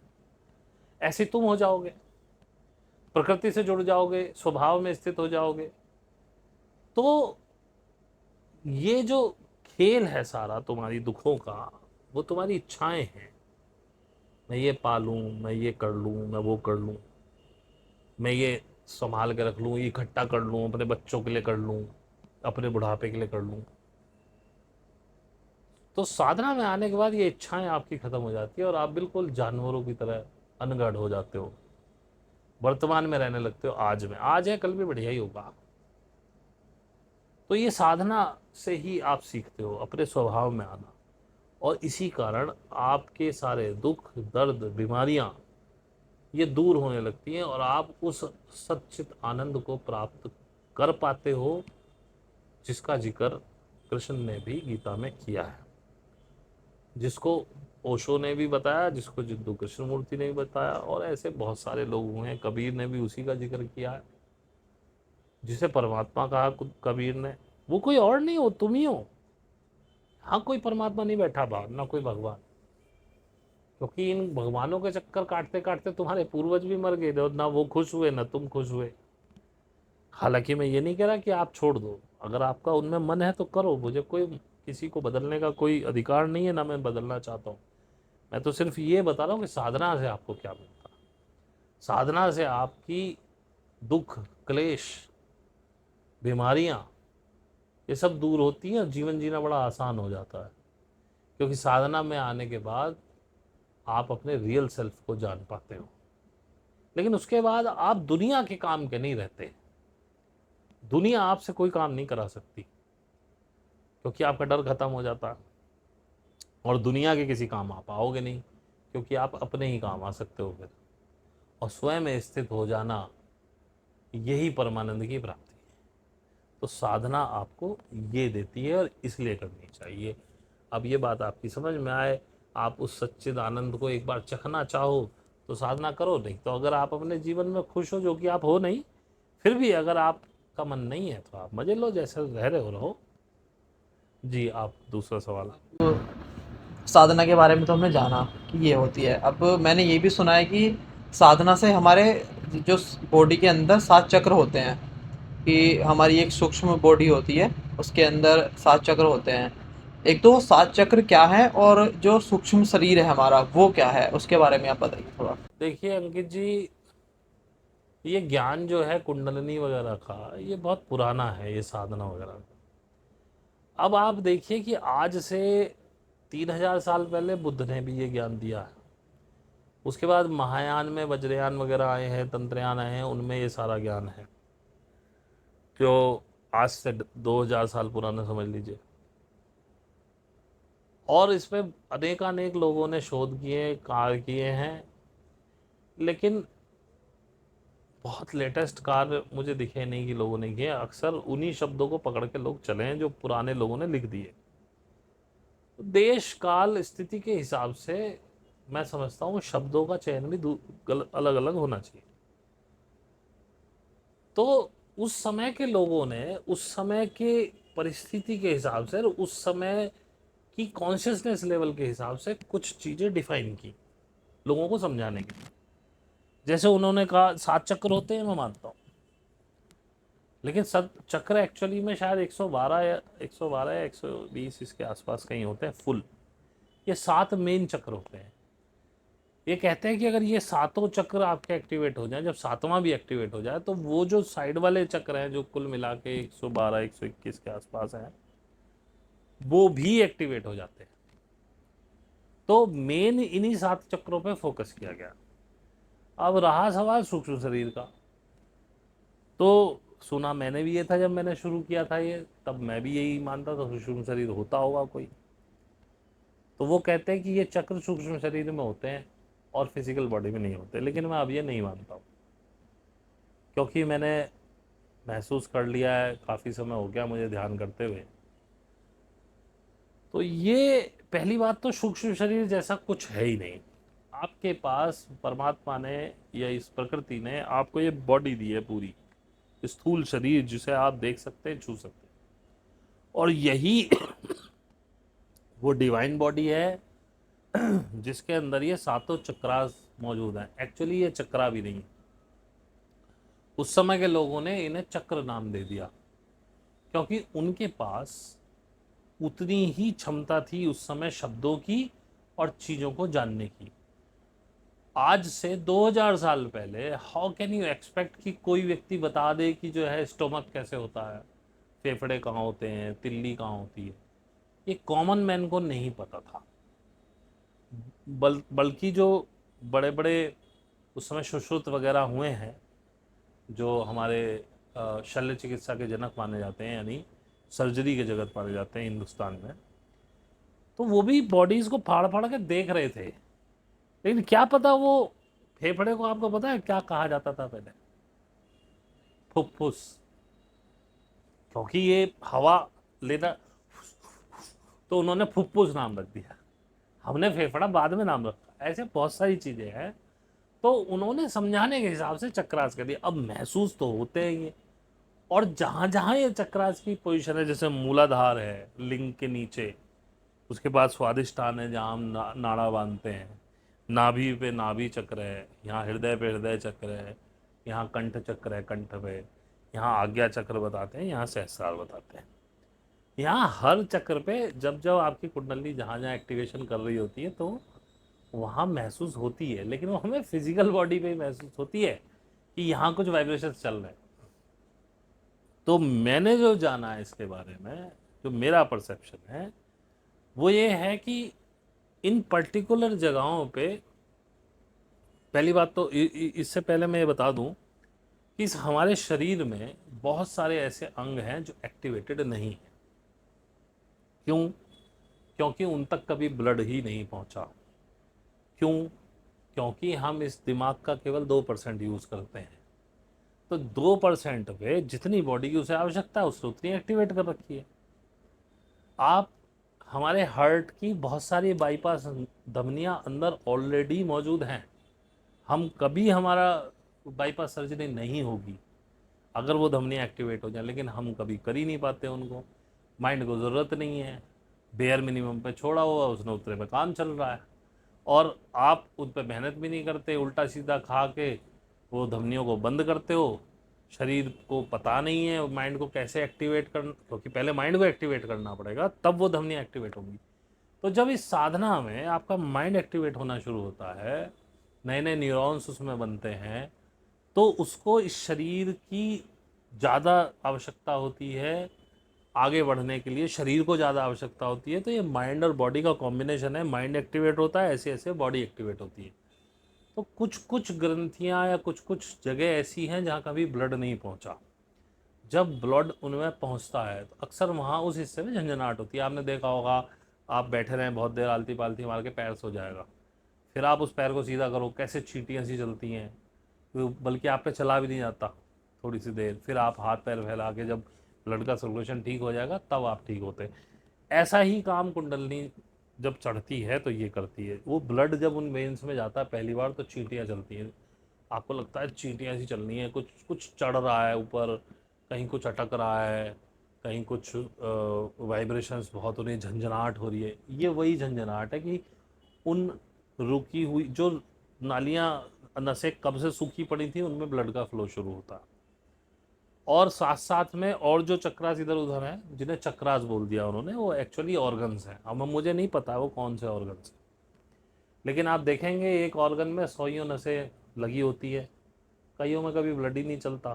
ऐसे तुम हो जाओगे, प्रकृति से जुड़ जाओगे, स्वभाव में स्थित हो जाओगे। तो ये जो खेल है सारा तुम्हारी दुखों का, वो तुम्हारी इच्छाएं हैं। मैं ये पालूं, मैं ये कर लूं, मैं वो कर लूं, मैं ये संभाल के रख लूं, ये इकट्ठा कर लूं, अपने बच्चों के लिए कर लूं, अपने बुढ़ापे के लिए कर लूं। तो साधना में आने के बाद ये इच्छाएं आपकी खत्म हो जाती है और आप बिल्कुल जानवरों की तरह अनगढ़ हो जाते हो, वर्तमान में रहने लगते हो, आज में, आज है कल भी बढ़िया ही होगा। तो ये साधना से ही आप सीखते हो अपने स्वभाव में आना, और इसी कारण आपके सारे दुख, दर्द, बीमारियां ये दूर होने लगती हैं, और आप उस सच्चित आनंद को प्राप्त कर पाते हो जिसका जिक्र कृष्ण ने भी गीता में किया है, जिसको ओशो ने भी बताया, जिसको जिद्दू कृष्णमूर्ति ने भी बताया, और ऐसे बहुत सारे लोग हुए हैं, कबीर ने भी उसी का जिक्र किया है, जिसे परमात्मा कहा कबीर ने। वो कोई और नहीं हो, तुम ही हो। हाँ, कोई परमात्मा नहीं बैठा बाहर, ना कोई भगवान, क्योंकि इन भगवानों के चक्कर काटते काटते तुम्हारे पूर्वज भी मर गए, ना वो खुश हुए ना तुम खुश हुए। हालांकि मैं ये नहीं कह रहा कि आप छोड़ दो, अगर आपका उनमें मन है तो करो, मुझे कोई किसी को बदलने का कोई अधिकार नहीं है, ना मैं बदलना चाहता हूँ। मैं तो सिर्फ ये बता रहा हूँ कि साधना से आपको क्या मिलता है। साधना से आपकी दुख, क्लेश, बीमारियाँ, ये सब दूर होती हैं और जीवन जीना बड़ा आसान हो जाता है, क्योंकि साधना में आने के बाद आप अपने रियल सेल्फ को जान पाते हो। लेकिन उसके बाद आप दुनिया के काम के नहीं रहते, दुनिया आपसे कोई काम नहीं करा सकती, क्योंकि आपका डर खत्म हो जाता है, और दुनिया के किसी काम आप आओगे नहीं, क्योंकि आप अपने ही काम आ सकते हो फिर। और स्वयं में स्थित हो जाना, यही परमानंद की प्राप्ति है। तो साधना आपको ये देती है और इसलिए करनी चाहिए। अब ये बात आपकी समझ में आए, आप उस सच्चिद आनंद को एक बार चखना चाहो तो साधना करो, नहीं तो अगर आप अपने जीवन में खुश हो, जो कि आप हो नहीं, फिर भी अगर आपका मन नहीं है तो आप मजे लो, जैसे रह रहे हो रहो। जी, आप दूसरा सवाल। तो साधना के बारे में तो हमने जाना कि ये होती है। अब मैंने ये भी सुना है कि साधना से हमारे जो बॉडी के अंदर 7 चक्र होते हैं, कि हमारी एक सूक्ष्म बॉडी होती है, उसके अंदर 7 चक्र होते हैं। एक तो वो 7 चक्र क्या है और जो सूक्ष्म शरीर है हमारा वो क्या है, उसके बारे में आप बताइए थोड़ा। देखिए अंकित जी, ये ज्ञान जो है कुंडलिनी वगैरह का, ये बहुत पुराना है, ये साधना वगैरह। अब आप देखिए कि आज से 3000 साल पहले बुद्ध ने भी ये ज्ञान दिया है। उसके बाद महायान में वज्रयान वगैरह आए हैं, तंत्रयान आए हैं, उनमें ये सारा ज्ञान है जो आज से 2000 साल पुराना समझ लीजिए। और इसमें अनेकानेक लोगों ने शोध किए, कार्य किए हैं, लेकिन बहुत लेटेस्ट कार्य मुझे दिखे नहीं कि लोगों ने किए। अक्सर उन्हीं शब्दों को पकड़ के लोग चले हैं जो पुराने लोगों ने लिख दिए। देश काल स्थिति के हिसाब से मैं समझता हूँ शब्दों का चयन भी अलग अलग होना चाहिए। तो उस समय के लोगों ने उस समय के परिस्थिति के हिसाब से, उस समय की कॉन्शियसनेस लेवल के हिसाब से कुछ चीज़ें डिफाइन की लोगों को समझाने के लिए। जैसे उन्होंने कहा 7 चक्र होते हैं, मैं मानता हूँ, लेकिन सब चक्र एक्चुअली में शायद 112 या 120 इसके आसपास कहीं होते हैं फुल। ये 7 मेन चक्र होते हैं। ये कहते हैं कि अगर ये सातों चक्र आपके एक्टिवेट हो जाए, जब सातवां भी एक्टिवेट हो जाए, तो वो जो साइड वाले चक्र हैं जो कुल मिला के 112 121 के आसपास हैं, वो भी एक्टिवेट हो जाते हैं। तो मेन इन्हीं 7 चक्रों पे फोकस किया गया। अब रहा सवाल सूक्ष्म शरीर का, तो सुना मैंने भी ये था जब मैंने शुरू किया था ये, तब मैं भी यही मानता था सूक्ष्म शरीर होता होगा कोई। तो वो कहते हैं कि ये चक्र सूक्ष्म शरीर में होते हैं और फिजिकल बॉडी में नहीं होते, लेकिन मैं अब ये नहीं मानता हूँ, क्योंकि मैंने महसूस कर लिया है, काफ़ी समय हो गया मुझे ध्यान करते हुए। तो ये पहली बात तो सूक्ष्म शरीर जैसा कुछ है ही नहीं। आपके पास परमात्मा ने या इस प्रकृति ने आपको ये बॉडी दी है पूरी, स्थूल शरीर जिसे आप देख सकते हैं, छू सकते हैं, और यही वो डिवाइन बॉडी है जिसके अंदर ये सातों चक्रास मौजूद हैं। एक्चुअली ये चक्रा भी नहीं है, उस समय के लोगों ने इन्हें चक्र नाम दे दिया, क्योंकि उनके पास उतनी ही क्षमता थी उस समय शब्दों की और चीज़ों को जानने की। आज से 2000 साल पहले हाउ कैन यू एक्सपेक्ट कि कोई व्यक्ति बता दे कि जो है स्टोमक कैसे होता है, फेफड़े कहाँ होते हैं, तिल्ली कहाँ होती है। ये कॉमन मैन को नहीं पता था। बल्कि जो बड़े बड़े उस समय सुश्रुत वगैरह हुए हैं, जो हमारे शल्य चिकित्सा के जनक माने जाते हैं, यानी सर्जरी के जगत माने जाते हैं हिंदुस्तान में, तो वो भी बॉडीज को फाड़ फाड़ के देख रहे थे। लेकिन क्या पता वो फेफड़े को, आपको पता है क्या कहा जाता था पहले? फुफ्फुस। क्योंकि ये हवा लेना, तो उन्होंने फुफ्फुस नाम रख दिया। हमने फेफड़ा बाद में नाम रखा। ऐसे बहुत सारी चीजें हैं, तो उन्होंने समझाने के हिसाब से चक्रास कर दिया। अब महसूस तो होते हैं ये, और जहां जहां ये चक्रास की पोजीशन है, जैसे मूलाधार है लिंग के नीचे, उसके बाद स्वादिष्ठान है जहाँ हम नाड़ा बांधते हैं, नाभि पे नाभि चक्र है, यहाँ हृदय पे हृदय चक्र है, यहाँ कंठ चक्र है कंठ पे, यहाँ आज्ञा चक्र बताते हैं, यहाँ सहस्रार बताते हैं। यहाँ हर चक्र पे जब जब आपकी कुंडली जहाँ जहाँ एक्टिवेशन कर रही होती है, तो वहाँ महसूस होती है, लेकिन वो हमें फिजिकल बॉडी पे ही महसूस होती है कि यहाँ कुछ वाइब्रेशन चल रहे हैं। तो मैंने जो जाना है इसके बारे में, जो मेरा परसेप्शन है वो ये है कि इन पर्टिकुलर जगहों पे, पहली बात तो इससे पहले मैं ये बता दूं कि इस हमारे शरीर में बहुत सारे ऐसे अंग हैं जो एक्टिवेटेड नहीं है। क्यों? क्योंकि उन तक कभी ब्लड ही नहीं पहुंचा। क्यों? क्योंकि हम इस दिमाग का केवल 2% यूज़ करते हैं। तो 2% पे जितनी बॉडी की उसे आवश्यकता है उसने उतनी एक्टिवेट कर रखी है। आप हमारे हार्ट की बहुत सारी बाईपास धमनियां अंदर ऑलरेडी मौजूद हैं। हम कभी, हमारा बाईपास सर्जरी नहीं होगी अगर वो धमनियाँ एक्टिवेट हो जाए, लेकिन हम कभी कर ही नहीं पाते उनको। माइंड को ज़रूरत नहीं है, बेयर मिनिमम पे छोड़ा हुआ, उसने उतरे पे काम चल रहा है, और आप उन पर मेहनत भी नहीं करते, उल्टा सीधा खा के वो धमनियों को बंद करते हो, शरीर को पता नहीं है माइंड को कैसे एक्टिवेट करना, क्योंकि पहले माइंड को एक्टिवेट करना पड़ेगा तब वो धमनियाँ एक्टिवेट होंगी। तो जब इस साधना में आपका माइंड एक्टिवेट होना शुरू होता है, नए नए न्यूरॉन्स उसमें बनते हैं, तो उसको इस शरीर की ज़्यादा आवश्यकता होती है, आगे बढ़ने के लिए शरीर को ज़्यादा आवश्यकता होती है। तो ये माइंड और बॉडी का कॉम्बिनेशन है, माइंड एक्टिवेट होता है, ऐसे ऐसे बॉडी एक्टिवेट होती है। तो कुछ कुछ ग्रंथियाँ या कुछ कुछ जगह ऐसी हैं जहाँ कभी ब्लड नहीं पहुँचा। जब ब्लड उनमें पहुँचता है तो अक्सर वहाँ उस हिस्से में झंझनाहट होती है। आपने देखा होगा, आप बैठे रहें बहुत देर, आलती पालती मार के पैर सो जाएगा, फिर आप उस पैर को सीधा करो, कैसे चींटियाँ सी चलती हैं, बल्कि आप पे चला भी नहीं जाता थोड़ी सी देर, फिर आप हाथ पैर फैला के जब ब्लड का सर्कुलेशन ठीक हो जाएगा तब आप ठीक होते। ऐसा ही काम कुंडलनी जब चढ़ती है तो ये करती है। वो ब्लड जब उन वेन्स में जाता है पहली बार तो चींटियाँ चलती हैं, आपको लगता है चींटियाँ सी चलनी है, कुछ कुछ चढ़ रहा है ऊपर, कहीं कुछ अटक रहा है, कहीं कुछ वाइब्रेशंस बहुत हो रही है, झंझनाहट हो रही है। ये वही झंझनाहट है कि उन रुकी हुई जो नालियाँ, नसें कब से सूखी पड़ी थी उनमें ब्लड का फ्लो शुरू होता है। और साथ साथ में और जो चक्रास इधर उधर हैं, जिन्हें चक्रास बोल दिया उन्होंने, वो एक्चुअली ऑर्गन्स हैं। अब मुझे नहीं पता वो कौन से ऑर्गन्स हैं, लेकिन आप देखेंगे एक ऑर्गन में 100 नसें लगी होती है, कईयों में कभी ब्लड ही नहीं चलता,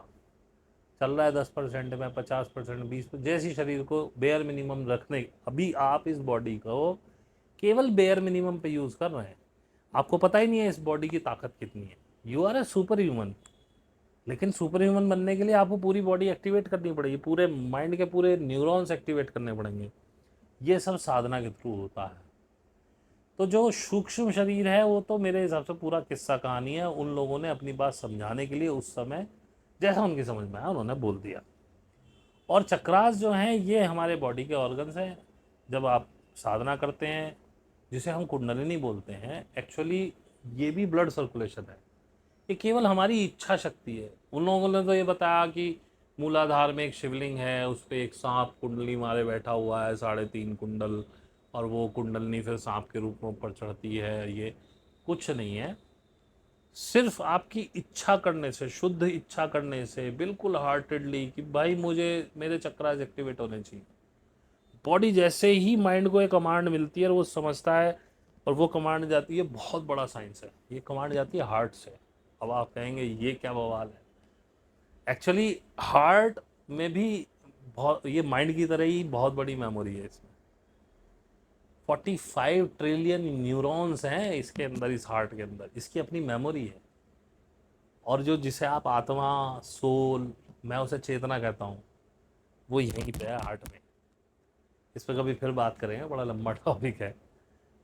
चल रहा है 10% में, 50%, 20%, जैसी शरीर को बेयर मिनिमम रखने। अभी आप इस बॉडी को केवल बेयर मिनिमम पे यूज़ कर रहे हैं, आपको पता ही नहीं है इस बॉडी की ताकत कितनी है। You are a super human, लेकिन सुपर ह्यूमन बनने के लिए आपको पूरी बॉडी एक्टिवेट करनी पड़ेगी, पूरे माइंड के पूरे न्यूरॉन्स एक्टिवेट करने पड़ेंगे। ये सब साधना के थ्रू होता है। तो जो सूक्ष्म शरीर है वो तो मेरे हिसाब से पूरा किस्सा कहानी है, उन लोगों ने अपनी बात समझाने के लिए उस समय जैसा उनकी समझ में आया उन्होंने बोल दिया। और चक्रास जो हैं ये हमारे बॉडी के ऑर्गन्स हैं। जब आप साधना करते हैं, जिसे हम कुंडलिनी बोलते हैं, एक्चुअली ये भी ब्लड सर्कुलेशन है, ये केवल हमारी इच्छा शक्ति है। उन लोगों ने तो ये बताया कि मूलाधार में एक शिवलिंग है, उस पर एक सांप कुंडली मारे बैठा हुआ है, 3.5 कुंडल, और वो कुंडलनी फिर सांप के रूप में ऊपर चढ़ती है। ये कुछ नहीं है, सिर्फ आपकी इच्छा करने से, शुद्ध इच्छा करने से, बिल्कुल हार्टेडली कि भाई मुझे मेरे चक्रास एक्टिवेट होने चाहिए। बॉडी जैसे ही माइंड को एक कमांड मिलती है और वो समझता है, और वो कमांड जाती है, बहुत बड़ा साइंस है, ये कमांड जाती है हार्ट से। अब आप कहेंगे ये क्या बवाल है, एक्चुअली हार्ट में भी बहुत, ये माइंड की तरह ही बहुत बड़ी मेमोरी है इसमें। 45 ट्रिलियन न्यूरॉन्स हैं इसके अंदर, इस हार्ट के अंदर, इसकी अपनी मेमोरी है। और जो जिसे आप आत्मा, सोल, मैं उसे चेतना कहता हूँ, वो यहीं पे है हार्ट में। इस पर कभी फिर बात करेंगे, बड़ा लंबा टॉपिक है,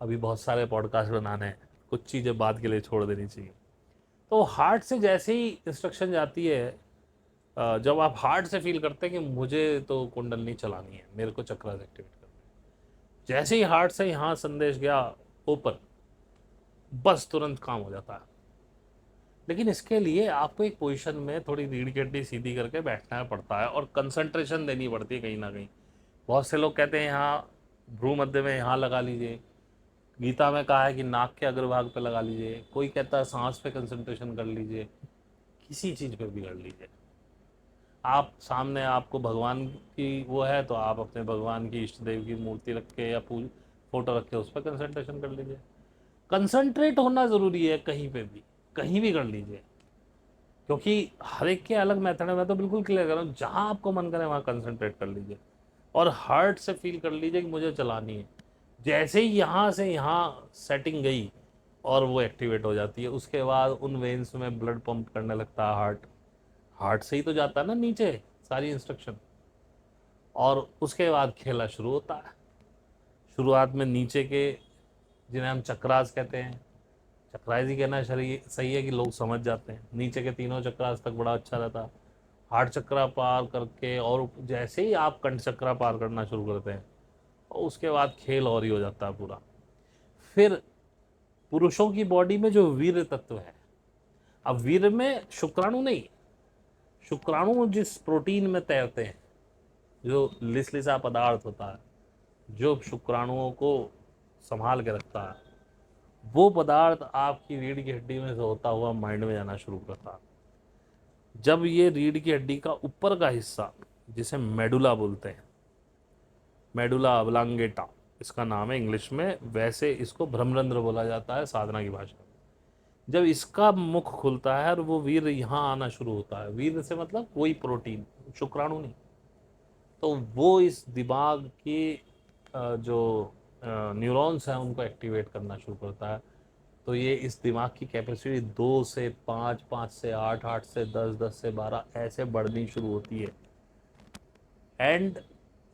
अभी बहुत सारे पॉडकास्ट बनाने हैं, कुछ चीज़ें बात के लिए छोड़ देनी चाहिए। तो हार्ट से जैसे ही इंस्ट्रक्शन जाती है, जब आप हार्ट से फील करते हैं कि मुझे तो कुंडलनी चलानी है, मेरे को चक्रास एक्टिवेट करना है, जैसे ही हार्ट से यहाँ संदेश गया ओपन, बस तुरंत काम हो जाता है। लेकिन इसके लिए आपको एक पोजीशन में थोड़ी रीढ़ की हड्डी सीधी करके बैठना पड़ता है और कंसंट्रेशन देनी पड़ती है कहीं ना कहीं। बहुत से लोग कहते हैं यहाँ भ्रू मध्य में यहाँ लगा लीजिए, गीता में कहा है कि नाक के अग्रभाग पे लगा लीजिए, कोई कहता है सांस पे कंसंट्रेशन कर लीजिए, किसी चीज़ पे भी कर लीजिए। आप सामने आपको भगवान की वो है तो आप अपने भगवान की इष्ट देव की मूर्ति रख के या पूज फोटो रख के उस पर कंसंट्रेशन कर लीजिए। कंसंट्रेट होना ज़रूरी है, कहीं पे भी, कहीं भी कर लीजिए, क्योंकि हर एक के अलग मेथड है। मैं तो बिल्कुल क्लियर कर रहा हूँ, जहाँ आपको मन करे वहाँ कंसंट्रेट कर लीजिए और हार्ट से फील कर लीजिए कि मुझे चलानी है। जैसे ही यहाँ से यहाँ सेटिंग गई और वो एक्टिवेट हो जाती है, उसके बाद उन वेन्स में ब्लड पंप करने लगता है हार्ट। हार्ट से ही तो जाता है ना नीचे सारी इंस्ट्रक्शन, और उसके बाद खेला शुरू होता है। शुरुआत में नीचे के, जिन्हें हम चक्रास कहते हैं, चक्रास ही कहना सही है कि लोग समझ जाते हैं, नीचे के तीनों चक्रास तक बड़ा अच्छा रहता है। हार्ट चक्रा पार करके और जैसे ही आप कंठ चक्रा पार करना शुरू करते हैं, और उसके बाद खेल और ही हो जाता है पूरा। फिर पुरुषों की बॉडी में जो वीर तत्व है, अब वीर में शुक्राणु नहीं, शुक्राणु जिस प्रोटीन में तैरते हैं, जो लिसलिसा पदार्थ होता है जो शुक्राणुओं को संभाल के रखता है, वो पदार्थ आपकी रीढ़ की हड्डी में से होता हुआ माइंड में जाना शुरू करता है। जब ये रीढ़ की हड्डी का ऊपर का हिस्सा, जिसे मेडुला बोलते हैं, मेडुला ऑब्लांगेटा इसका नाम है इंग्लिश में, वैसे इसको भ्रमरंध्र बोला जाता है साधना की भाषा में। जब इसका मुख खुलता है और वो वीर्य यहाँ आना शुरू होता है, वीर्य से मतलब कोई प्रोटीन, शुक्राणु नहीं, तो वो इस दिमाग के जो न्यूरॉन्स हैं उनको एक्टिवेट करना शुरू करता है। तो ये इस दिमाग की कैपेसिटी 2 से 5, 5 से 8, 8 से 10, 10 से 12 ऐसे बढ़नी शुरू होती है। एंड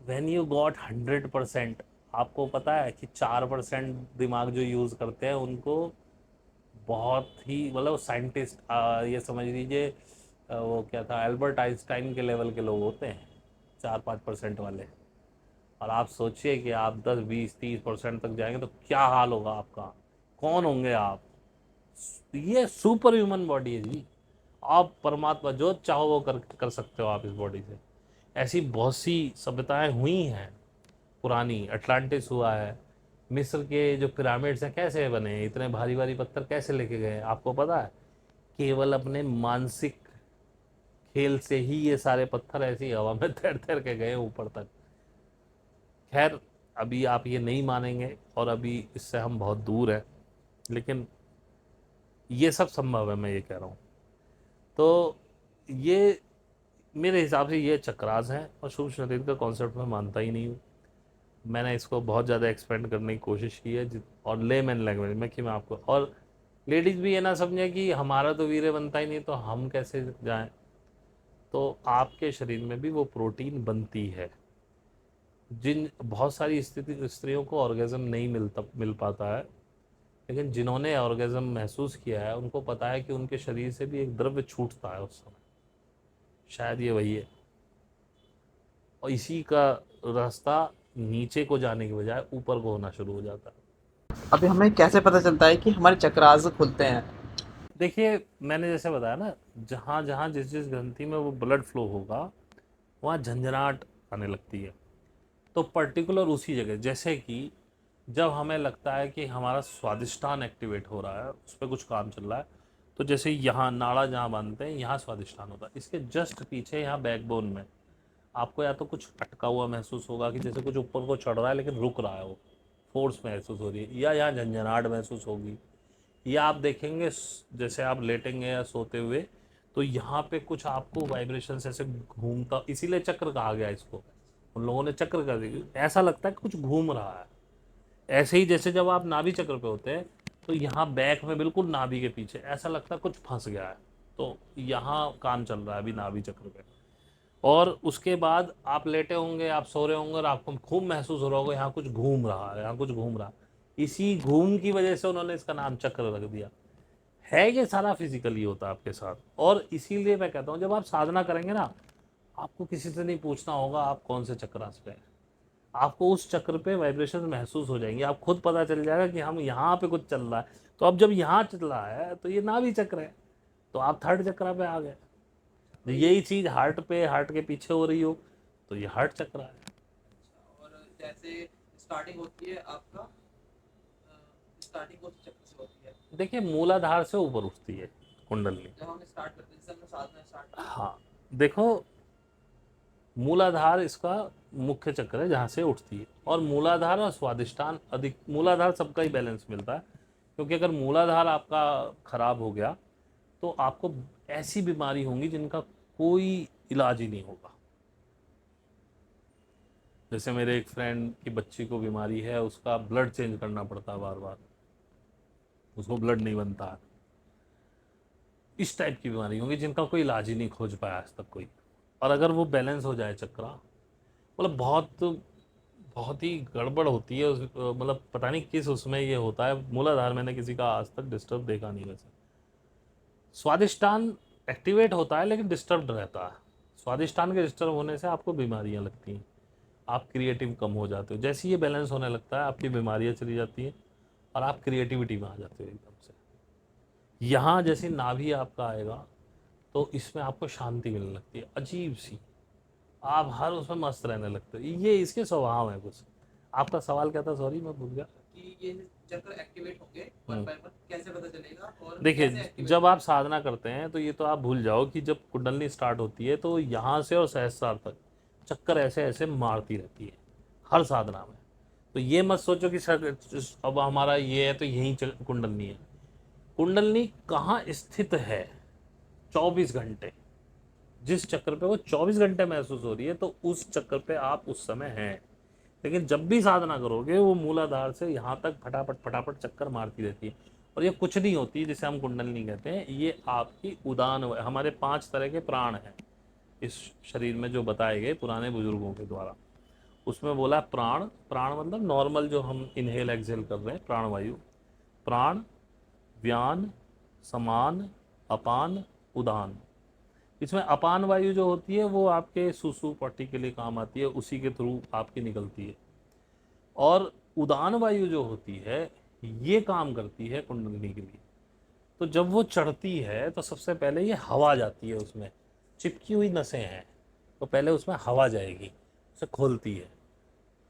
व्हेन यू गॉट 100%, आपको पता है कि 4% दिमाग जो यूज़ करते हैं उनको बहुत ही, मतलब साइंटिस्ट, ये समझ लीजिए वो क्या था, एल्बर्ट आइंस्टाइन के लेवल के लोग होते हैं 4-5% वाले। और आप सोचिए कि आप 10, 20, 30% तक जाएंगे तो क्या हाल होगा आपका, कौन होंगे आप। ये सुपर ह्यूमन बॉडी है जी, आप परमात्मा जो चाहो वो कर सकते हो आप इस बॉडी से। ऐसी बहुत सी सभ्यताएं हुई हैं पुरानी, अटलांटिस हुआ है, मिस्र के जो पिरामिड्स हैं कैसे बने, इतने भारी भारी पत्थर कैसे लेके गए आपको पता है? केवल अपने मानसिक खेल से ही ये सारे पत्थर ऐसी हवा में तैर तैर के गए ऊपर तक। खैर, अभी आप ये नहीं मानेंगे और अभी इससे हम बहुत दूर हैं, लेकिन ये सब संभव है, मैं ये कह रहा हूँ। तो ये मेरे हिसाब से ये चक्रास हैं, और शुभ शरीर का कॉन्सेप्ट मैं मानता ही नहीं हूँ। मैंने इसको बहुत ज़्यादा एक्सपेंड करने की कोशिश की है, और लेमैन लैंग्वेज में कि मैं आपको, और लेडीज़ भी ये ना समझे कि हमारा तो वीर्य बनता ही नहीं तो हम कैसे जाएं। तो आपके शरीर में भी वो प्रोटीन बनती है। जिन बहुत सारी स्थिति स्त्रियों को ऑर्गेज़म नहीं मिल पाता है, लेकिन जिन्होंने ऑर्गेज़म महसूस किया है उनको पता है कि उनके शरीर से भी एक द्रव्य छूटता है उस समय, शायद ये वही है। और इसी का रास्ता नीचे को जाने की बजाय ऊपर को होना शुरू हो जाता है। अभी हमें कैसे पता चलता है कि हमारे चक्रास खुलते हैं? देखिए, मैंने जैसे बताया ना, जहाँ जहाँ जिस जिस ग्रंथि में वो ब्लड फ्लो होगा वहाँ झंझनाहट आने लगती है। तो पर्टिकुलर उसी जगह, जैसे कि जब हमें लगता है कि हमारा स्वादिष्टान एक्टिवेट हो रहा है, उस पर कुछ काम चल रहा है, तो जैसे यहाँ नाड़ा जहाँ बांधते हैं यहाँ स्वादिष्टान होता है, इसके जस्ट पीछे यहाँ बैकबोन में आपको या तो कुछ अटका हुआ महसूस होगा कि जैसे कुछ ऊपर को चढ़ रहा है लेकिन रुक रहा है, वो फोर्स महसूस हो रही है, या यहाँ झंझनाहट महसूस होगी। या आप देखेंगे जैसे आप लेटेंगे या सोते हुए तो यहाँ पे कुछ आपको वाइब्रेशंस ऐसे घूमता, इसीलिए चक्र कहा गया इसको, उन लोगों ने चक्र कर दिया, ऐसा लगता है कि कुछ घूम रहा है। ऐसे ही जैसे जब आप नाभि चक्र पे होते हैं तो यहाँ बैक में बिल्कुल नाभि के पीछे ऐसा लगता है कुछ फंस गया है, तो यहाँ काम चल रहा है अभी नाभि चक्र पे। और उसके बाद आप लेटे होंगे, आप सो रहे होंगे और आपको खूब महसूस हो रहा होगा यहाँ कुछ घूम रहा है, यहाँ कुछ घूम रहा है। इसी घूम की वजह से उन्होंने इसका नाम चक्र रख दिया है। ये सारा फिजिकली होता है आपके साथ, और इसीलिए मैं कहता हूँ जब आप साधना करेंगे ना, आपको किसी से नहीं पूछना होगा आप कौन से चक्रास पे हैं, आपको उस चक्र पे वाइब्रेशन महसूस हो जाएंगे, आप खुद पता चल जाएगा कि हम यहाँ पे कुछ चल रहा है। तो अब जब यहाँ चल रहा है तो ये नाभि चक्र है, तो आप थर्ड चक्र पे आ गए। तो यही चीज हार्ट पे, हार्ट के पीछे हो रही हो तो ये हार्ट चक्र है। और जैसे स्टार्टिंग होती है आपका, स्टार्टिंग कौन से चक्र से होती है? देखिए, मूलाधार से ऊपर उठती है कुंडली। जब हम स्टार्ट करते हैं, जैसे हमने साधना स्टार्ट की। हाँ, देखो, मूलाधार इसका मुख्य चक्र है जहाँ से उठती है, और मूलाधार और स्वादिष्टान अधिक, मूलाधार सबका ही बैलेंस मिलता है, क्योंकि अगर मूलाधार आपका खराब हो गया तो आपको ऐसी बीमारी होंगी जिनका कोई इलाज ही नहीं होगा। जैसे मेरे एक फ्रेंड की बच्ची को बीमारी है, उसका ब्लड चेंज करना पड़ता है बार बार, उसको ब्लड नहीं बनता है। इस टाइप की बीमारी होंगी जिनका कोई इलाज ही नहीं खोज पाया आज तक कोई। और अगर वो बैलेंस हो जाए चक्रा, मतलब बहुत बहुत ही गड़बड़ होती है मतलब पता नहीं किस उसमें ये होता है। मूलाधार मैंने किसी का आज तक डिस्टर्ब देखा नहीं। वैसे स्वादिष्टान एक्टिवेट होता है लेकिन डिस्टर्ब रहता है। स्वादिष्टान के डिस्टर्ब होने से आपको बीमारियां लगती हैं, आप क्रिएटिव कम हो जाते हो। जैसे ये बैलेंस होने लगता है आपकी बीमारियां चली जाती हैं और आप क्रिएटिविटी में आ जाते हो एकदम से। यहाँ जैसे नाभि आपका आएगा तो इसमें आपको शांति मिलने लगती है अजीब सी, आप हर उसमें मस्त रहने लगते हो। ये इसके स्वभाव है कुछ। आपका सवाल क्या था, सॉरी मैं भूल गया। कि ये चक्र एक्टिवेट होंगे वन बाय वन, कैसे पता चलेगा और कैसे देखिए, एक्टिवेट जब होंगे? आप साधना करते हैं तो ये तो आप भूल जाओ कि जब कुंडलनी स्टार्ट होती है तो यहाँ से और सहस्त्रार तक चक्कर ऐसे ऐसे मारती रहती है हर साधना में। तो ये मत सोचो कि सर अब हमारा ये है तो यही कुंडलनी है। कुंडलनी कहाँ स्थित है 24 घंटे, जिस चक्र पे वो 24 घंटे महसूस हो रही है तो उस चक्र पे आप उस समय हैं। लेकिन जब भी साधना करोगे वो मूलाधार से यहाँ तक फटाफट फटाफट चक्कर मारती रहती है। और ये कुछ नहीं होती जिसे हम कुंडलनी कहते हैं, ये आपकी उदान, हमारे 5 तरह के प्राण हैं इस शरीर में जो बताए गए पुराने बुजुर्गों के द्वारा। उसमें बोला प्राण, प्राण मतलब नॉर्मल जो हम इनहेल एक्सहेल कर रहे हैं प्राणवायु, प्राण, व्यान, समान, अपान, उदान। इसमें अपान वायु जो होती है वो आपके सुसु पट्टी के लिए काम आती है, उसी के थ्रू आपकी निकलती है। और उदान वायु जो होती है ये काम करती है कुंडलिनी के लिए। तो जब वो चढ़ती है तो सबसे पहले ये हवा जाती है, उसमें चिपकी हुई नसें हैं तो पहले उसमें हवा जाएगी, उसे खोलती है,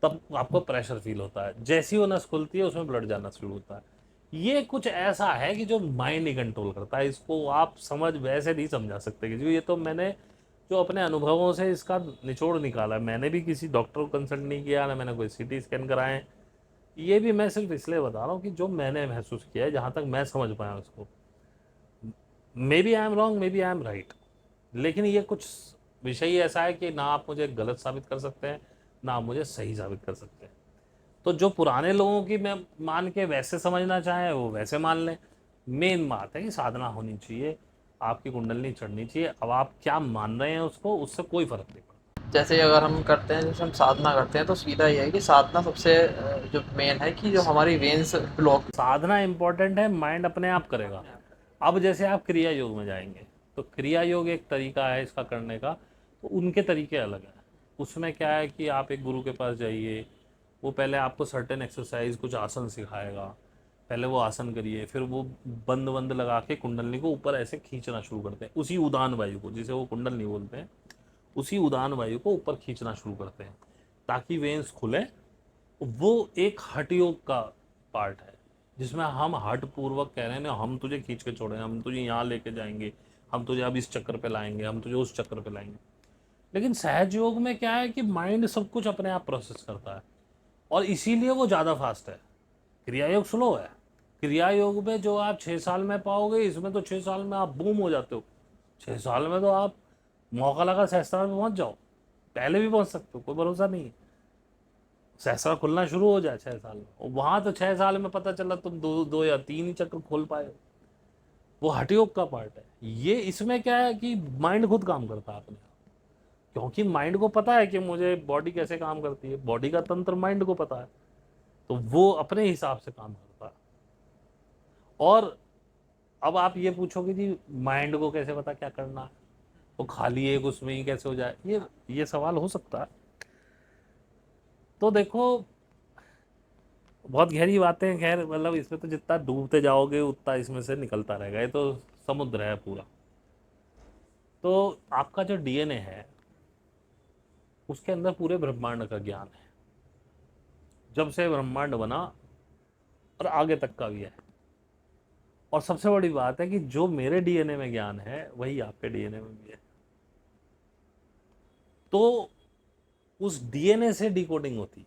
तब आपको प्रेशर फील होता है। जैसी वो नस खुलती है उसमें ब्लड जाना शुरू होता है। ये कुछ ऐसा है कि जो माइंड ही कंट्रोल करता है, इसको आप समझ वैसे नहीं समझा सकते, क्योंकि ये तो मैंने जो अपने अनुभवों से इसका निचोड़ निकाला। मैंने भी किसी डॉक्टर को कंसल्ट नहीं किया, ना मैंने कोई सीटी स्कैन कराए। ये भी मैं सिर्फ इसलिए बता रहा हूँ कि जो मैंने महसूस किया है, जहाँ तक मैं समझ पाया उसको। Maybe I am wrong, maybe I am right, लेकिन ये कुछ विषय ही ऐसा है कि ना आप मुझे गलत साबित कर सकते हैं ना आप मुझे सही साबित कर सकते हैं। तो जो पुराने लोगों की मैं मान के वैसे समझना चाहें वो वैसे मान लें। मेन बात है कि साधना होनी चाहिए, आपकी कुंडलनी चढ़नी चाहिए। अब आप क्या मान रहे हैं उसको, उससे कोई फर्क नहीं पड़ता। जैसे अगर हम करते हैं, जैसे हम साधना करते हैं तो सीधा ये है कि साधना सबसे जो मेन है कि जो हमारी वेन्स ब्लॉक। साधना इंपॉर्टेंट है, माइंड अपने आप करेगा। अब जैसे आप क्रिया योग में जाएंगे तो क्रिया योग एक तरीका है इसका करने का, तो उनके तरीके अलग हैं। उसमें क्या है कि आप एक गुरु के पास जाइए, वो पहले आपको सर्टेन एक्सरसाइज कुछ आसन सिखाएगा, पहले वो आसन करिए, फिर वो बंद बंद लगा के कुंडलनी को ऊपर ऐसे खींचना शुरू करते हैं, उसी उदान वायु को जिसे वो कुंडलनी बोलते हैं, उसी उदान वायु को ऊपर खींचना शुरू करते हैं ताकि वेन्स खुले। वो एक हठ योग का पार्ट है जिसमें हम हठ पूर्वक कह रहे हैं ना, हम तुझे खींच के छोड़े, हम तुझे यहाँ लेके जाएंगे, हम तुझे अब इस चक्कर पे लाएंगे, हम तुझे उस चक्कर पे लाएंगे। लेकिन सहज योग में क्या है कि माइंड सब कुछ अपने आप प्रोसेस करता है और इसीलिए वो ज़्यादा फास्ट है। क्रिया योग स्लो है। क्रिया योग में जो आप 6 साल में पाओगे, इसमें तो 6 साल में आप बूम हो जाते हो। 6 साल में तो आप मौका लगा सहस्त्र में पहुंच जाओ, पहले भी पहुंच सकते हो, कोई भरोसा नहीं है। सहसा खुलना शुरू हो जाए 6 साल में, और वहां तो 6 साल में पता चला तुम दो या तीन ही चक्र खोल पाए। वो हठयोग का पार्ट है ये। इसमें क्या है कि माइंड खुद काम करता है अपने आप, क्योंकि माइंड को पता है कि मुझे बॉडी कैसे काम करती है, बॉडी का तंत्र माइंड को पता है, तो वो अपने हिसाब से काम करता है। और अब आप ये पूछोगे जी माइंड को कैसे पता क्या करना है, वो खाली एक उसमें ही कैसे हो जाए, ये सवाल हो सकता है। तो देखो, बहुत गहरी बातें हैं। खैर मतलब इसमें तो जितना डूबते जाओगे उतना इसमें से निकलता रहेगा, ये तो समुद्र है पूरा। तो आपका जो डीएनए है उसके अंदर पूरे ब्रह्मांड का ज्ञान है, जब से ब्रह्मांड बना और आगे तक का भी है। और सबसे बड़ी बात है कि जो मेरे डीएनए में ज्ञान है वही आपके डीएनए में भी है। तो उस डीएनए से डिकोडिंग होती है।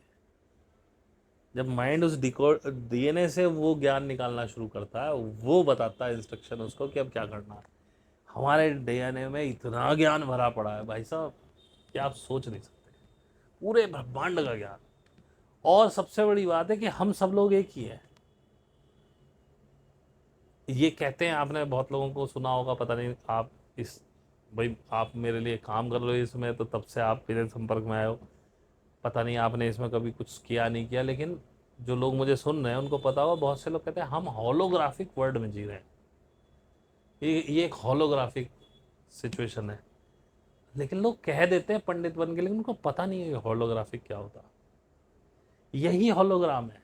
जब माइंड उस डीएनए से वो ज्ञान निकालना शुरू करता है, वो बताता है इंस्ट्रक्शन उसको कि अब क्या करना है। हमारे डीएनए में इतना ज्ञान भरा पड़ा है भाई साहब कि आप सोच नहीं सकते, पूरे ब्रह्मांड का ज्ञान। और सबसे बड़ी बात है कि हम सब लोग एक ही है। ये कहते हैं, आपने बहुत लोगों को सुना होगा, पता नहीं आप इस, भाई आप मेरे लिए काम कर रहे हो इसमें तो तब से आप मेरे संपर्क में आए हो, पता नहीं आपने इसमें कभी कुछ किया नहीं किया, लेकिन जो लोग मुझे सुन रहे हैं उनको पता होगा। बहुत से लोग कहते हैं हम होलोग्राफिक वर्ल्ड में जी रहे हैं, ये एक होलोग्राफिक सिचुएशन है। लेकिन लोग कह देते हैं पंडित बन के, लेकिन उनको पता नहीं है होलोग्राफिक क्या होता। यही होलोग्राम है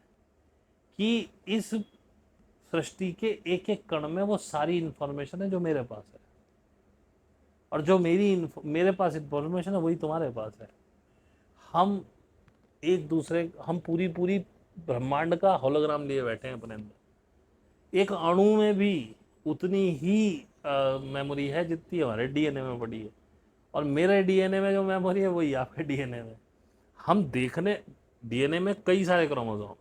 कि इस सृष्टि के एक एक कण में वो सारी इंफॉर्मेशन है जो मेरे पास है, और जो मेरे पास इंफॉर्मेशन है वही तुम्हारे पास है। हम एक दूसरे, हम पूरी पूरी ब्रह्मांड का होलोग्राम लिए बैठे हैं अपने अंदर। एक अणु में भी उतनी ही मेमोरी है जितनी हमारे डीएनए में पड़ी है, और मेरे डीएनए में जो मेमोरी है वही आपके डीएनए में। हम देखने, डीएनए में कई सारे क्रोमोसोम,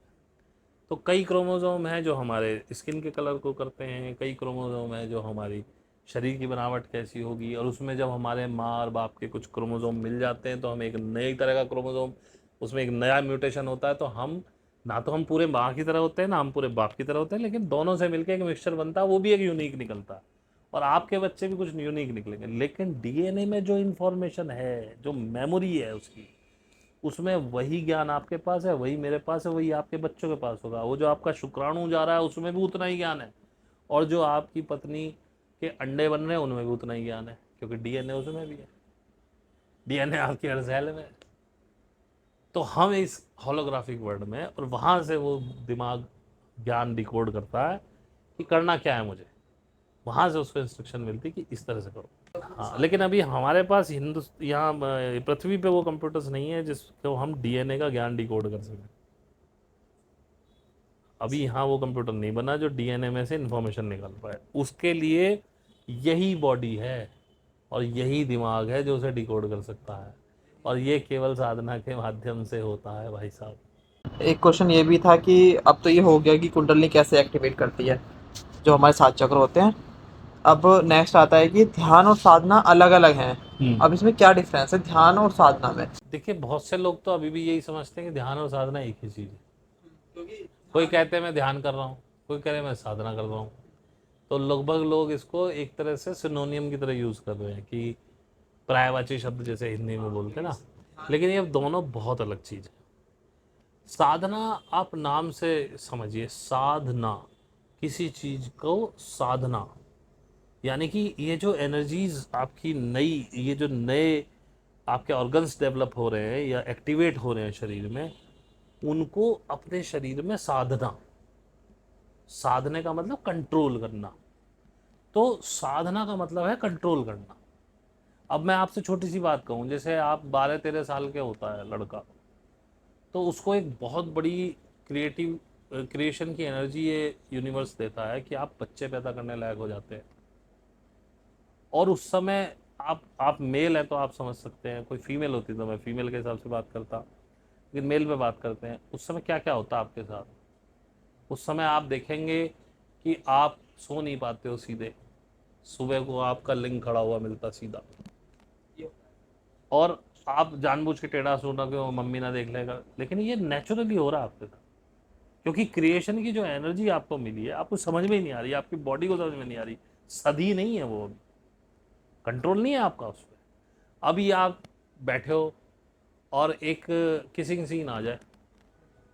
तो कई क्रोमोसोम हैं जो हमारे स्किन के कलर को करते हैं, कई क्रोमोसोम हैं जो हमारी शरीर की बनावट कैसी होगी, और उसमें जब हमारे माँ और बाप के कुछ क्रोमोसोम मिल जाते हैं तो हमें एक नई तरह का क्रोमोसोम, उसमें एक नया म्यूटेशन होता है, तो हम ना तो हम पूरे माँ की तरह होते हैं ना हम पूरे बाप की तरह होते हैं, लेकिन दोनों से मिलकर एक मिक्सचर बनता है, वो भी एक यूनिक निकलता है। और आपके बच्चे भी कुछ यूनिक निकलेंगे, लेकिन डीएनए में जो इंफॉर्मेशन है, जो मेमोरी है उसकी, उसमें वही ज्ञान आपके पास है, वही मेरे पास है, वही आपके बच्चों के पास होगा। वो जो आपका शुक्राणु जा रहा है उसमें भी उतना ही ज्ञान है, और जो आपकी पत्नी के अंडे बन रहे हैं उनमें भी उतना ही ज्ञान है, क्योंकि डीएनए उसमें भी है, डीएनए आपकी हर सेल में है। तो हम इस होलोग्राफिक वर्ल्ड में, और वहां से वो दिमाग ज्ञान डिकोड करता है कि करना क्या है मुझे, वहां से उसको इंस्ट्रक्शन मिलती है कि इस तरह से करो। हाँ, लेकिन अभी हमारे पास यहाँ पृथ्वी पे वो कंप्यूटर्स नहीं है जिसको हम डीएनए का ज्ञान डिकोड कर सकें। अभी यहाँ वो कंप्यूटर नहीं बना जो डीएनए में से इंफॉर्मेशन निकाल पाए। उसके लिए यही बॉडी है और यही दिमाग है जो उसे डिकोड कर सकता है, और ये केवल साधना के माध्यम से होता है भाई साहब। एक क्वेश्चन ये भी था कि अब तो ये हो गया कि कुंडली कैसे एक्टिवेट करती है, जो हमारे 7 चक्र होते हैं। अब नेक्स्ट आता है कि ध्यान और साधना अलग-अलग हैं। अब इसमें क्या डिफरेंस है ध्यान और साधना में? देखिए, बहुत से लोग तो अभी भी यही समझते हैं कि ध्यान और साधना एक ही चीज़ है। कोई कहते हैं मैं ध्यान कर रहा हूँ, कोई कह रहे हैं मैं साधना कर रहा हूँ। तो लगभग लोग इसको एक तरह से सिनोनियम की तरह यूज़ कर रहे हैं कि पर्यायवाची शब्द जैसे हिंदी में बोलते हैं ना, लेकिन ये दोनों बहुत अलग चीज़ है। साधना आप नाम से समझिए, साधना, किसी चीज़ को साधना, यानी कि ये जो एनर्जीज आपकी नई, ये जो नए आपके ऑर्गन्स डेवलप हो रहे हैं या एक्टिवेट हो रहे हैं शरीर में, उनको अपने शरीर में साधना, साधने का मतलब कंट्रोल करना, तो साधना का मतलब है कंट्रोल करना। अब मैं आपसे छोटी सी बात कहूँ, जैसे आप 12-13 साल के होता है लड़का, तो उसको एक बहुत बड़ी क्रिएटिव क्रिएशन की एनर्जी ये यूनिवर्स देता है कि आप बच्चे पैदा करने लायक हो जाते हैं। और उस समय आप मेल है तो आप समझ सकते हैं, कोई फीमेल होती तो मैं फीमेल के हिसाब से बात करता, लेकिन मेल पे बात करते हैं। उस समय क्या क्या होता है आपके साथ? उस समय आप देखेंगे कि आप सो नहीं पाते हो सीधे, सुबह को आपका लिंग खड़ा हुआ मिलता सीधा, और आप जानबूझ के टेढ़ा सोना कि वो मम्मी ना देख लेगा, लेकिन ये नेचुरली हो रहा है आपके साथ, क्योंकि क्रिएशन की जो एनर्जी आपको मिली है आपको समझ में ही नहीं आ रही, आपकी बॉडी को समझ में नहीं आ रही, सदी नहीं है वो, अभी कंट्रोल नहीं है आपका उस पर। अभी आप बैठे हो और एक किसिंग सीन आ जाए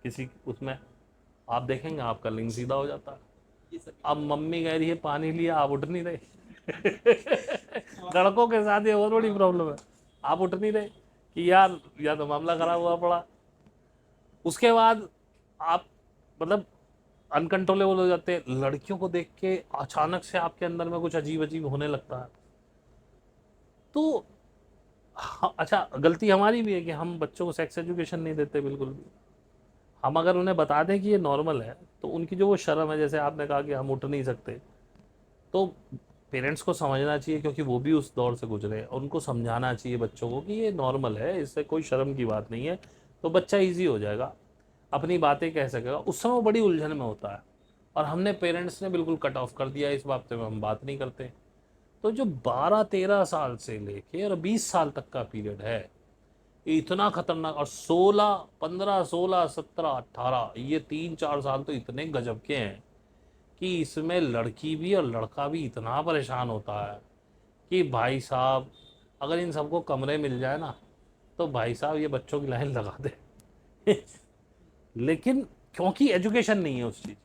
किसी उसमें, आप देखेंगे आपका लिंग सीधा हो जाता है। अब मम्मी कह रही है पानी लिया, आप उठ नहीं रहे। लड़कों के साथ ये बहुत बड़ी प्रॉब्लम है, आप उठ नहीं रहे कि यार या तो मामला खराब हुआ पड़ा। उसके बाद आप मतलब अनकंट्रोलेबल हो जाते हैं, लड़कियों को देख के अचानक से आपके अंदर में कुछ अजीब अजीब होने लगता है। तो अच्छा, गलती हमारी भी है कि हम बच्चों को सेक्स एजुकेशन नहीं देते बिल्कुल भी। हम अगर उन्हें बता दें कि ये नॉर्मल है, तो उनकी जो वो शर्म है, जैसे आपने कहा कि हम उठ नहीं सकते, तो पेरेंट्स को समझना चाहिए, क्योंकि वो भी उस दौर से गुजरे हैं, उनको समझाना चाहिए बच्चों को कि ये नॉर्मल है, इससे कोई शर्म की बात नहीं है, तो बच्चा ईजी हो जाएगा, अपनी बातें कह सकेगा। उस समय वो बड़ी उलझन में होता है, और हमने पेरेंट्स ने बिल्कुल कट ऑफ कर दिया, इस बात में हम बात नहीं करते। तो जो 12-13 साल से लेके और 20 साल तक का पीरियड है, इतना खतरनाक, और 16, 15, 16, 17, 18, ये 3-4 साल तो इतने गजब के हैं कि इसमें लड़की भी और लड़का भी इतना परेशान होता है कि भाई साहब, अगर इन सबको कमरे मिल जाए ना, तो भाई साहब ये बच्चों की लाइन लगा दे। लेकिन क्योंकि एजुकेशन नहीं है उस चीज़ की,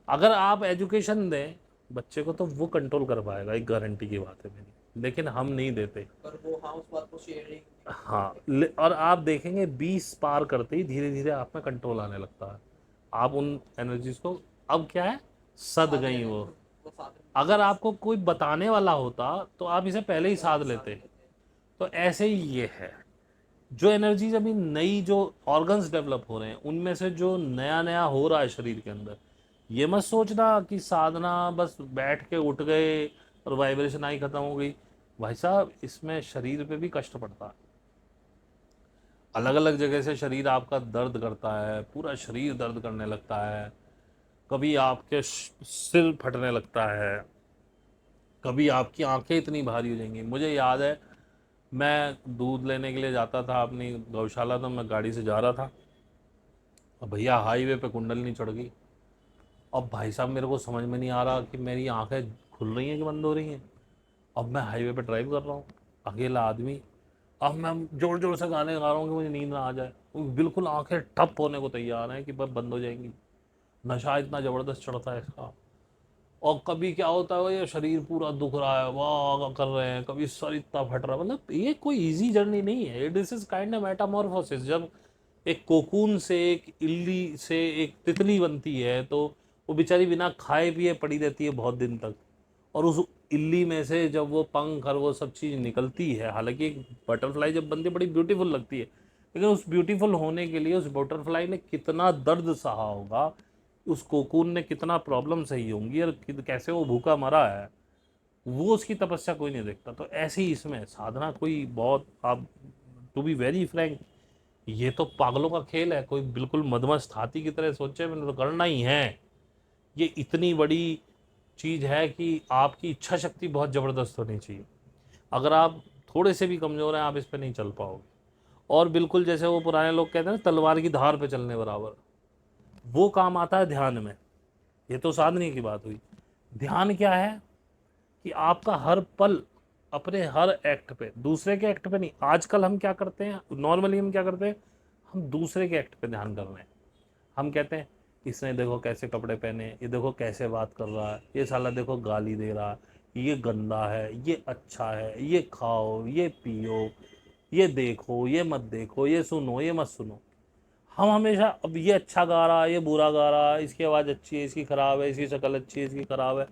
अगर आप एजुकेशन दें बच्चे को तो वो कंट्रोल कर पाएगा, एक गारंटी की बात है मेरी, लेकिन हम नहीं देते। पर वो हाँ उस बात को शेयर हाँ, और आप देखेंगे 20 पार करते ही धीरे धीरे आप में कंट्रोल आने लगता है, आप उन एनर्जीज को, अब क्या है, सद गई वो। अगर आपको कोई बताने वाला होता तो आप इसे पहले ही साध लेते। तो ऐसे ही ये है, जो एनर्जीज अभी नई जो ऑर्गन्स डेवलप हो रहे हैं उनमें से जो नया नया हो रहा है शरीर के अंदर, ये मत सोचना कि साधना बस बैठ के उठ गए और वाइब्रेशन आई खत्म हो गई। भाई साहब, इसमें शरीर पे भी कष्ट पड़ता है। अलग अलग जगह से शरीर आपका दर्द करता है, पूरा शरीर दर्द करने लगता है। कभी आपके सिर फटने लगता है, कभी आपकी आंखें इतनी भारी हो जाएंगी। मुझे याद है, मैं दूध लेने के लिए जाता था अपनी गौशाला, तो मैं गाड़ी से जा रहा था और भैया हाईवे पे कुंडलनी चढ़ गई। अब भाई साहब मेरे को समझ में नहीं आ रहा कि मेरी आंखें खुल रही हैं कि बंद हो रही हैं। अब मैं हाईवे पे ड्राइव कर रहा हूँ, अकेला आदमी। अब मैं जोर जोर से गाने गा रहा हूँ कि मुझे नींद ना आ जाए। बिल्कुल आंखें ठप होने को तैयार हैं कि बस बंद हो जाएंगी। नशा इतना ज़बरदस्त चढ़ता है इसका। और कभी क्या होता है, ये शरीर पूरा दुख रहा है, वाह कर रहे हैं, कभी सर इतना फट रहा है। मतलब ये कोई इजी जर्नी नहीं है, this is kind of Metamorphosis. जब एक कोकून से, एक इल्ली से एक तितली बनती है, तो वो बेचारी बिना खाए पिए पड़ी रहती है बहुत दिन तक। और उस इल्ली में से जब वो पंख और वो सब चीज़ निकलती है, हालांकि एक बटरफ्लाई जब बनती है बड़ी ब्यूटीफुल लगती है, लेकिन उस ब्यूटीफुल होने के लिए उस बटरफ्लाई ने कितना दर्द सहा होगा, उस कोकून ने कितना प्रॉब्लम सही होंगी, और कैसे वो भूखा मरा है, वो उसकी तपस्या कोई नहीं देखता। तो ऐसे ही इसमें साधना कोई बहुत, आप टू बी वेरी फ्रैंक, ये तो पागलों का खेल है। कोई बिल्कुल मदमस्त हाथी की तरह सोचे मैंने तो करना ही है। ये इतनी बड़ी चीज़ है कि आपकी इच्छा शक्ति बहुत ज़बरदस्त होनी चाहिए। अगर आप थोड़े से भी कमज़ोर हैं, आप इस पर नहीं चल पाओगे। और बिल्कुल जैसे वो पुराने लोग कहते हैं ना, तलवार की धार पे चलने बराबर, वो काम आता है ध्यान में। ये तो साधने की बात हुई। ध्यान क्या है कि आपका हर पल अपने हर एक्ट पे, दूसरे के एक्ट पे नहीं। आजकल हम क्या करते हैं, नॉर्मली हम क्या करते हैं, हम दूसरे के एक्ट पे ध्यान कर रहे हैं। हम कहते हैं इसने देखो कैसे कपड़े पहने, ये देखो कैसे बात कर रहा है, ये साला देखो गाली दे रहा है, ये गंदा है, ये अच्छा है, ये खाओ, ये पियो, ये देखो, ये मत देखो, ये सुनो, ये मत सुनो। हम हमेशा अब ये अच्छा गा रहा है, ये बुरा गा रहा है, इसकी आवाज़ अच्छी है, इसकी ख़राब है, इसकी शक्ल अच्छी है, इसकी ख़राब है,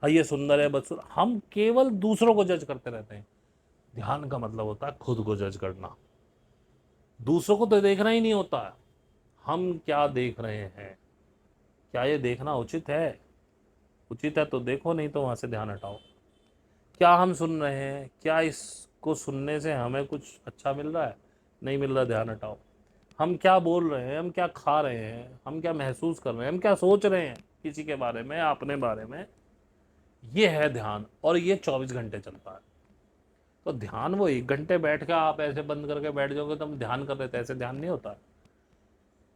हाँ ये सुंदर है बदसूर। हम केवल दूसरों को जज करते रहते हैं। ध्यान का मतलब होता है खुद को जज करना। दूसरों को तो देखना ही नहीं होता है, हम क्या देख रहे हैं, क्या ये देखना उचित है? उचित है तो देखो, नहीं तो वहाँ से ध्यान हटाओ। क्या हम सुन रहे हैं, क्या इसको सुनने से हमें कुछ अच्छा मिल रहा है? नहीं मिल रहा, ध्यान हटाओ। हम क्या बोल रहे हैं, हम क्या खा रहे हैं, हम क्या महसूस कर रहे हैं, हम क्या सोच रहे हैं किसी के बारे में, अपने बारे में, ये है ध्यान। और ये 24 घंटे चलता है। तो ध्यान वो 1 घंटे बैठ के आप ऐसे बंद करके बैठ जाओगे तो हम ध्यान कर रहे थे, ऐसे ध्यान नहीं होता है।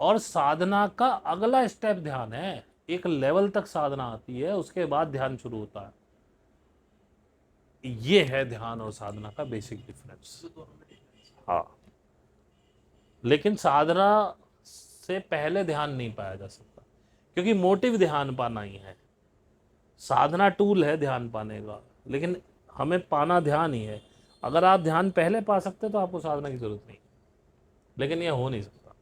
और साधना का अगला स्टेप ध्यान है। एक लेवल तक साधना आती है, उसके बाद ध्यान शुरू होता है। ये है ध्यान और साधना का बेसिक डिफरेंस। हाँ, लेकिन साधना से पहले ध्यान नहीं पाया जा सकता, क्योंकि मोटिव ध्यान पाना ही है। साधना टूल है ध्यान पाने का, लेकिन हमें पाना ध्यान ही है। अगर आप ध्यान पहले पा सकते तो आपको साधना की जरूरत नहीं, लेकिन यह हो नहीं सकता।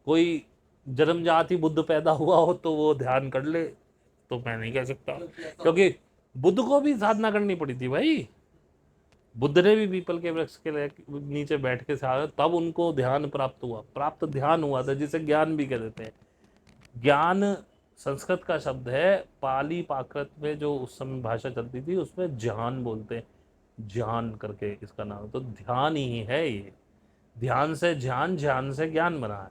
कोई जन्मजात ही बुद्ध पैदा हुआ हो तो वो ध्यान कर ले, तो मैं नहीं कह सकता, क्योंकि बुद्ध को भी साधना करनी पड़ी थी भाई। बुद्ध ने भी पीपल के वृक्ष के नीचे बैठ के साधना, तब उनको ध्यान प्राप्त हुआ। प्राप्त ध्यान हुआ था, जिसे ज्ञान भी कह देते हैं। ज्ञान संस्कृत का शब्द है, पाली प्राकृत में जो उस समय भाषा चलती थी उसमें ज्ञान बोलते हैं, ज्ञान करके इसका नाम। तो ध्यान ही है ये। ध्यान से ध्यान, ध्यान से ज्ञान बना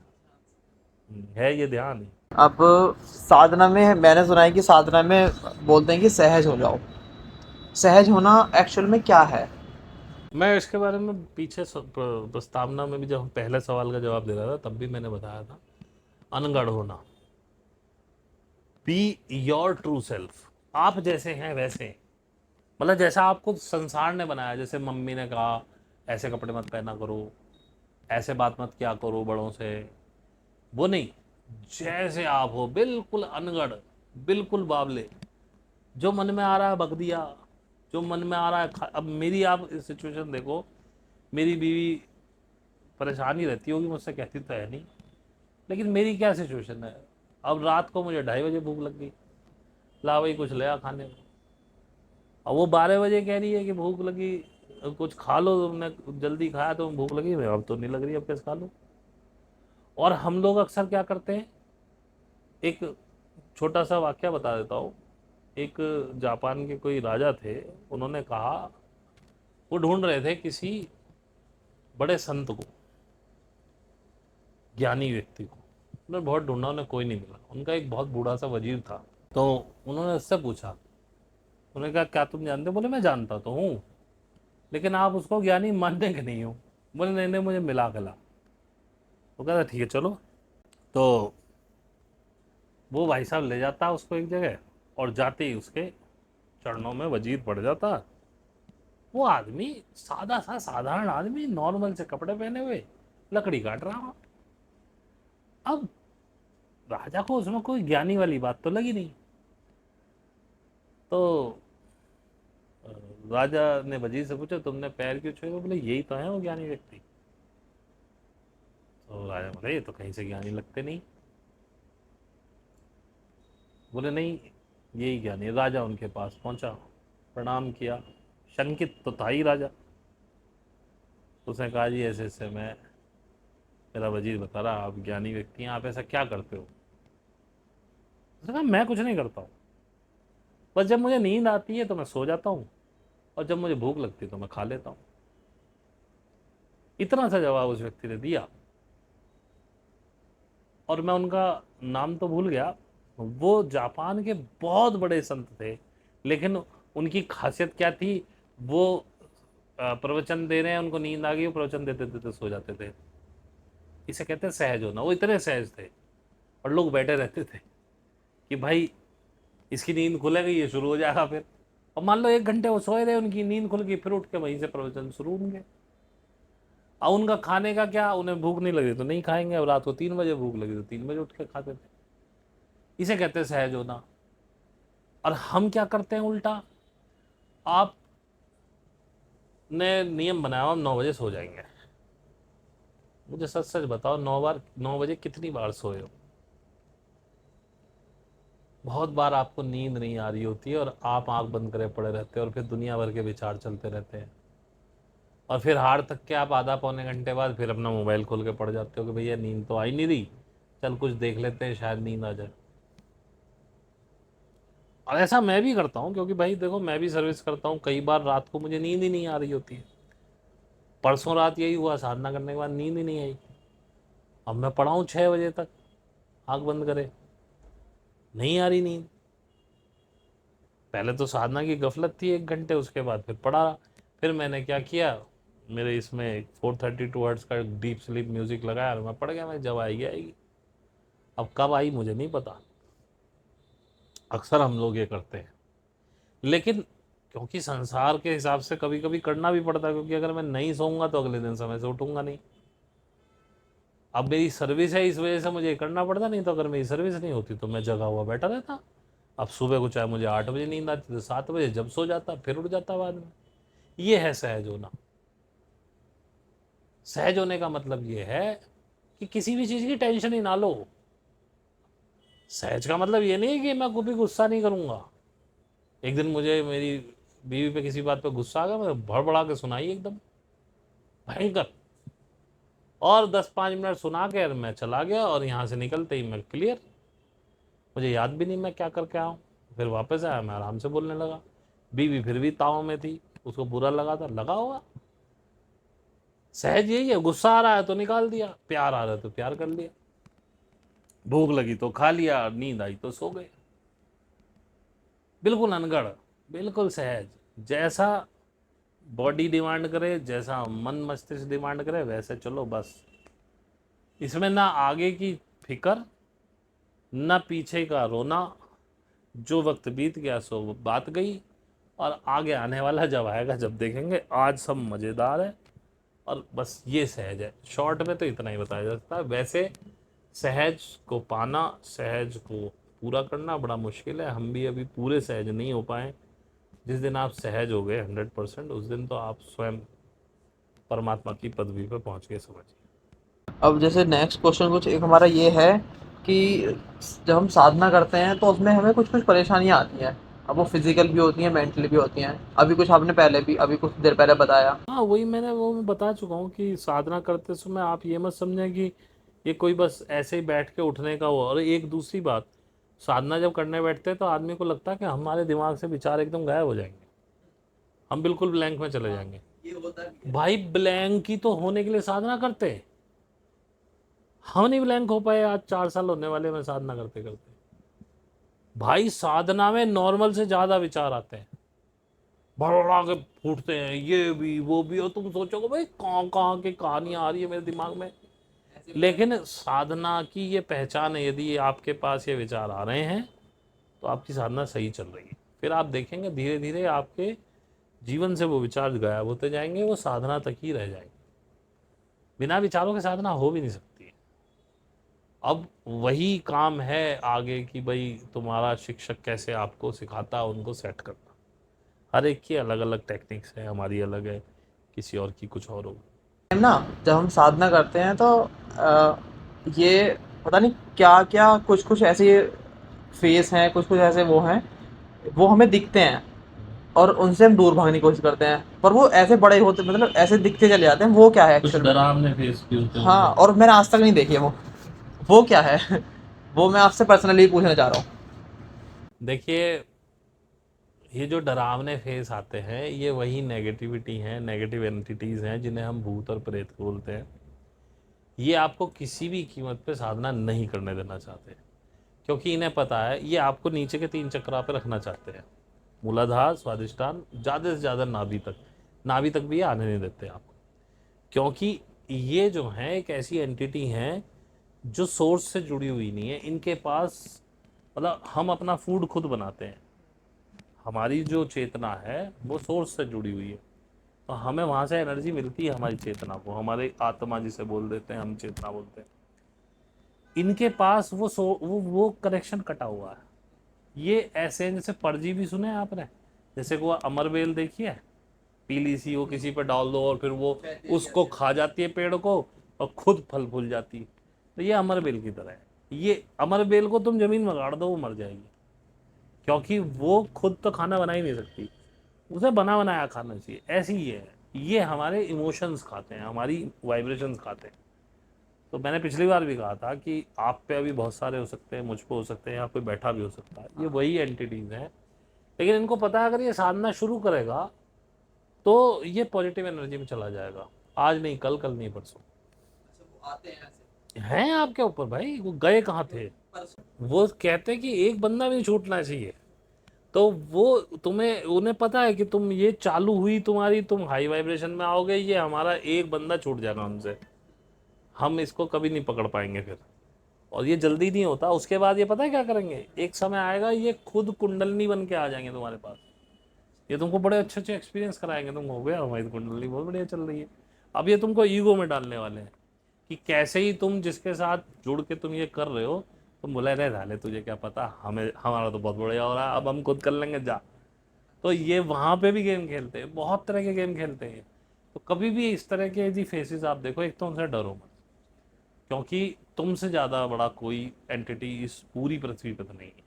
है ये ध्यान ही। अब साधना में मैंने सुना है कि साधना में बोलते हैं कि सहज हो जाओ। सहज होना एक्चुअल में क्या है? मैं इसके बारे में पीछे प्रस्तावना में भी, जब हम पहले सवाल का जवाब दे रहा था तब भी मैंने बताया था, अनगढ़ होना। Be your true self. आप जैसे हैं वैसे, मतलब जैसा आपको संसार ने बनाया। जैसे मम्मी ने कहा ऐसे कपड़े मत पहना करो, ऐसे बात मत किया करो बड़ों से, वो नहीं। जैसे आप हो, बिल्कुल अनगढ़, बिल्कुल बावले, जो मन में आ रहा है बक दिया, जो मन में आ रहा है अब मेरी आप सिचुएशन देखो, मेरी बीवी परेशानी रहती होगी मुझसे, कहती तो है नहीं, लेकिन मेरी क्या सिचुएशन है, अब रात को मुझे 2:30 बजे भूख लग गई, ला भाई कुछ ले आ खाने को। अब वो 12 बजे कह रही है कि भूख लगी, कुछ खा लो, तुमने जल्दी खाया तो भूख लगी, मैं अब तो नहीं लग रही, अब कैसे खा लो। और हम लोग अक्सर क्या करते हैं, एक छोटा सा वाक्य बता देता हूँ। एक जापान के कोई राजा थे, उन्होंने कहा, वो ढूंढ रहे थे किसी बड़े संत को, ज्ञानी व्यक्ति को। उन्होंने बहुत ढूंढा, उन्हें कोई नहीं मिला। उनका एक बहुत बूढ़ा सा वजीर था, तो उन्होंने उससे पूछा, उन्होंने कहा क्या तुम जानते हो? बोले मैं जानता तो हूँ, लेकिन आप उसको ज्ञानी मानने के नहीं हो। बोले नहीं नहीं, मुझे मिला खिला। वो कहता ठीक है चलो। तो वो भाई साहब ले जाता उसको एक जगह, और जाते ही उसके चरणों में वजीर पड़ जाता। वो आदमी सादा सा साधारण आदमी, नॉर्मल से कपड़े पहने हुए, लकड़ी काट रहा। अब राजा को उसमें कोई ज्ञानी वाली बात तो लगी नहीं। तो अ, राजा ने वजीर से पूछा तुमने पैर क्यों छुए? बोले यही तो है वो ज्ञानी व्यक्ति। तो राजा बोले ये तो कहीं से ज्ञानी लगते नहीं। बोले नहीं, यही ज्ञानी। राजा उनके पास पहुंचा, प्रणाम किया, शंकित तो था ही राजा। उसने कहा जी ऐसे ऐसे मैं, मेरा वजीर बता रहा आप ज्ञानी व्यक्ति हैं, आप ऐसा क्या करते हो? उसने कहा मैं कुछ नहीं करता हूँ, बस जब मुझे नींद आती है तो मैं सो जाता हूँ, और जब मुझे भूख लगती है तो मैं खा लेता हूँ। इतना सा जवाब उस व्यक्ति ने दिया। और मैं उनका नाम तो भूल गया। वो जापान के बहुत बड़े संत थे, लेकिन उनकी खासियत क्या थी, वो प्रवचन दे रहे हैं, उनको नींद आ गई, वो प्रवचन देते देते सो जाते थे। इसे कहते हैं सहज होना। वो इतने सहज थे, और लोग बैठे रहते थे कि भाई इसकी नींद खुलेगी, ये शुरू हो जाएगा फिर। और मान लो 1 घंटे वो सोए रहे, उनकी नींद खुल गई, फिर उठ के वहीं से प्रवचन शुरू होंगे। अब उनका खाने का क्या, उन्हें भूख नहीं लगी तो नहीं खाएंगे, अब रात को 3 बजे भूख लगी तो 3 बजे उठ के खाते थे। इसे कहते हैं सहज होना। और हम क्या करते हैं उल्टा, आप ने नियम बनाया हम 9 बजे सो जाएंगे। मुझे सच सच बताओ, 9 बजे कितनी बार सोए हो? बहुत बार आपको नींद नहीं आ रही होती है, और आप आंख बंद करे पड़े रहते हैं, और फिर दुनिया भर के विचार चलते रहते हैं। और फिर हार तक के आप आधा पौने घंटे बाद फिर अपना मोबाइल खोल के पड़ जाते हो कि भैया नींद तो आ ही नहीं रही, चल कुछ देख लेते हैं शायद नींद आ जाए। और ऐसा मैं भी करता हूँ, क्योंकि भाई देखो मैं भी सर्विस करता हूँ, कई बार रात को मुझे नींद ही नहीं आ रही होती है। परसों रात यही हुआ, साधना करने के बाद नींद ही नहीं आई। अब मैं पड़ा हूँ 6 बजे तक, आँख बंद करे, नहीं आ रही नींद। पहले तो साधना की गफलत थी 1 घंटे, उसके बाद फिर पड़ा। फिर मैंने क्या किया, मेरे इसमें 432 हर्ट्ज का डीप स्लीप म्यूजिक लगाया, और मैं पड़ गया। मैं जब आएगी आएगी, अब कब आई मुझे नहीं पता। अक्सर हम लोग ये करते हैं, लेकिन क्योंकि संसार के हिसाब से कभी कभी करना भी पड़ता है, क्योंकि अगर मैं नहीं सोऊंगा तो अगले दिन समय से उठूंगा नहीं। अब मेरी सर्विस है, इस वजह से मुझे ये करना पड़ता, नहीं तो अगर मेरी सर्विस नहीं होती तो मैं जगा हुआ बैठा रहता। अब सुबह को चाहे मुझे 8 बजे नींद आती तो 7 बजे जब सो जाता, फिर उठ जाता बाद में। ये है सहज होना। सहज होने का मतलब ये है कि किसी भी चीज़ की टेंशन ही ना लो। सहज का मतलब ये नहीं है कि मैं कभी गुस्सा नहीं करूंगा। एक दिन मुझे मेरी बीवी पे किसी बात पे गुस्सा आ गया, मैं भड़बड़ा के सुनाई एकदम भयंकर, और 10-5 मिनट सुना के मैं चला गया, और यहाँ से निकलते ही मैं क्लियर, मुझे याद भी नहीं मैं क्या करके आया हूँ। फिर वापस आया, मैं आराम से बोलने लगा। बीवी फिर भी ताव में थी, उसको बुरा लगा था, लगा होगा। सहज यही है, गुस्सा आ रहा है तो निकाल दिया, प्यार आ रहा है तो प्यार कर लिया, भूख लगी तो खा लिया, नींद आई तो सो गए। बिल्कुल अनगढ़, बिल्कुल सहज। जैसा बॉडी डिमांड करे, जैसा मन मस्तिष्क डिमांड करे, वैसे चलो बस। इसमें ना आगे की फिक्र, ना पीछे का रोना। जो वक्त बीत गया सो वो बात गई, और आगे आने वाला जब आएगा जब देखेंगे। आज सब मज़ेदार है, और बस ये सहज है। शॉर्ट में तो इतना ही बताया जा सकता है। वैसे सहज को पाना, सहज को पूरा करना बड़ा मुश्किल है। हम भी अभी पूरे सहज नहीं हो पाए। जिस दिन आप सहज हो गए 100%, उस दिन तो आप स्वयं परमात्मा की पदवी पर पहुंच गए, समझिए। अब जैसे नेक्स्ट क्वेश्चन कुछ एक हमारा ये है कि जब हम साधना करते हैं तो उसमें हमें कुछ कुछ परेशानियां आती हैं। अब वो फिजिकल भी होती हैं, मेंटली भी होती हैं। अभी कुछ आपने पहले भी अभी कुछ देर पहले बताया। हाँ वही मैं बता चुका हूँ कि साधना करते समय आप ये मत समझें कि ये कोई बस ऐसे ही बैठ के उठने का हो। और एक दूसरी बात, साधना जब करने बैठते हैं तो आदमी को लगता है कि हमारे दिमाग से विचार एकदम गायब हो जाएंगे, हम बिल्कुल ब्लैंक में चले जाएंगे। ये होता भी है। भाई ब्लैंक ही तो होने के लिए साधना करते हैं। हम नहीं ब्लैंक हो पाए, आज 4 साल होने वाले में साधना करते करते। भाई साधना में नॉर्मल से ज्यादा विचार आते हैं, भड़बड़ा के फूटते हैं, ये भी वो भी, और तुम सोचोगे भाई कहाँ कहाँ की कहानियां आ रही है मेरे दिमाग में। लेकिन साधना की ये पहचान है, यदि ये आपके पास ये विचार आ रहे हैं तो आपकी साधना सही चल रही है। फिर आप देखेंगे धीरे धीरे आपके जीवन से वो विचार गायब होते जाएंगे, वो साधना तक ही रह जाएंगे। बिना विचारों के साधना हो भी नहीं सकती है। अब वही काम है आगे कि भाई तुम्हारा शिक्षक कैसे आपको सिखाता है उनको सेट करना। हर एक की अलग अलग टेक्निक्स है, हमारी अलग है, किसी और की कुछ और होगी। टाइम ना, जब हम साधना करते हैं तो ये पता नहीं क्या क्या कुछ कुछ ऐसे फेस हैं, कुछ कुछ ऐसे वो हैं, वो हमें दिखते हैं और उनसे हम दूर भागने की कोशिश करते हैं, पर वो ऐसे बड़े होते, मतलब ऐसे दिखते चले जाते हैं। वो क्या है कुछ एक्चुअल में? डरावने फेस भी होते हाँ, होंगे। और मैंने आज तक नहीं देखी है वो क्या है? वो मैं आपसे पर्सनली पूछना चाह रहा हूँ। देखिए, ये जो डरावने फेस आते हैं ये वही नेगेटिविटी हैं, नेगेटिव एंटिटीज हैं, जिन्हें हम भूत और प्रेत बोलते हैं। ये आपको किसी भी कीमत पे साधना नहीं करने देना चाहते, क्योंकि इन्हें पता है ये आपको नीचे के 3 चक्रा पे रखना चाहते हैं। मूलाधार, स्वादिष्टान, ज़्यादा से ज़्यादा नाभि तक। नाभि तक भी ये आने नहीं देते आपको, क्योंकि ये जो है एक ऐसी एंटिटी हैं जो सोर्स से जुड़ी हुई नहीं है। इनके पास, मतलब हम अपना फूड खुद बनाते हैं, हमारी जो चेतना है वो सोर्स से जुड़ी हुई है, तो हमें वहाँ से एनर्जी मिलती है। हमारी चेतना को हमारे आत्मा जिसे बोल देते हैं, हम चेतना बोलते हैं। इनके पास वो कनेक्शन कटा हुआ है। ये ऐसे हैं जैसे परजीवी, सुने हैं आपने? जैसे वो अमरबेल देखी है, पीली सी, वो किसी पर डाल दो और फिर वो उसको खा जाती है पेड़ को और खुद फल फूल जाती है। तो ये अमरबेल की तरह है। ये अमरबेल को तुम जमीन में गाड़ दो वो मर जाएगी, क्योंकि वो खुद तो खाना बना ही नहीं सकती, उसे बना बनाया खाना चाहिए। ऐसी ही है ये, हमारे इमोशंस खाते हैं, हमारी वाइब्रेशंस खाते हैं। तो मैंने पिछली बार भी कहा था कि आप पे अभी बहुत सारे हो सकते हैं, मुझ पे हो सकते हैं, यहाँ कोई बैठा भी हो सकता है, ये वही एंटिटीज हैं। लेकिन इनको पता है अगर ये साधना शुरू करेगा तो ये पॉजिटिव एनर्जी में चला जाएगा। आज नहीं कल, कल नहीं परसों। अच्छा, वो आते हैं ऐसे। हैं आपके ऊपर भाई, वो गए कहाँ थे? वो कहते हैं कि एक बंदा भी नहीं छूटना चाहिए। तो वो तुम्हें, उन्हें पता है कि तुम ये चालू हुई तुम्हारी, तुम हाई वाइब्रेशन में आओगे, ये हमारा एक बंदा छूट जाएगा हमसे, हम इसको कभी नहीं पकड़ पाएंगे फिर। और ये जल्दी नहीं होता। उसके बाद ये पता है क्या करेंगे, एक समय आएगा ये खुद कुंडलनी बन के आ जाएंगे तुम्हारे पास। ये तुमको बड़े अच्छे अच्छे एक्सपीरियंस कराएंगे, तुम हो गया हमारी कुंडली बहुत बढ़िया चल रही है। अब ये तुमको ईगो में डालने वाले हैं कि कैसे ही तुम जिसके साथ जुड़ के तुम ये कर रहे हो, तुम बोले रहे झाले तुझे क्या पता, हमें हमारा तो बहुत बढ़िया हो रहा है, अब हम खुद कर लेंगे जा। तो ये वहाँ पे भी गेम खेलते हैं, बहुत तरह के गेम खेलते हैं। तो कभी भी इस तरह के यदि फेसेस आप देखो, एक तो उनसे डरो मत, क्योंकि तुमसे ज़्यादा बड़ा कोई एंटिटी इस पूरी पृथ्वी पर नहीं है।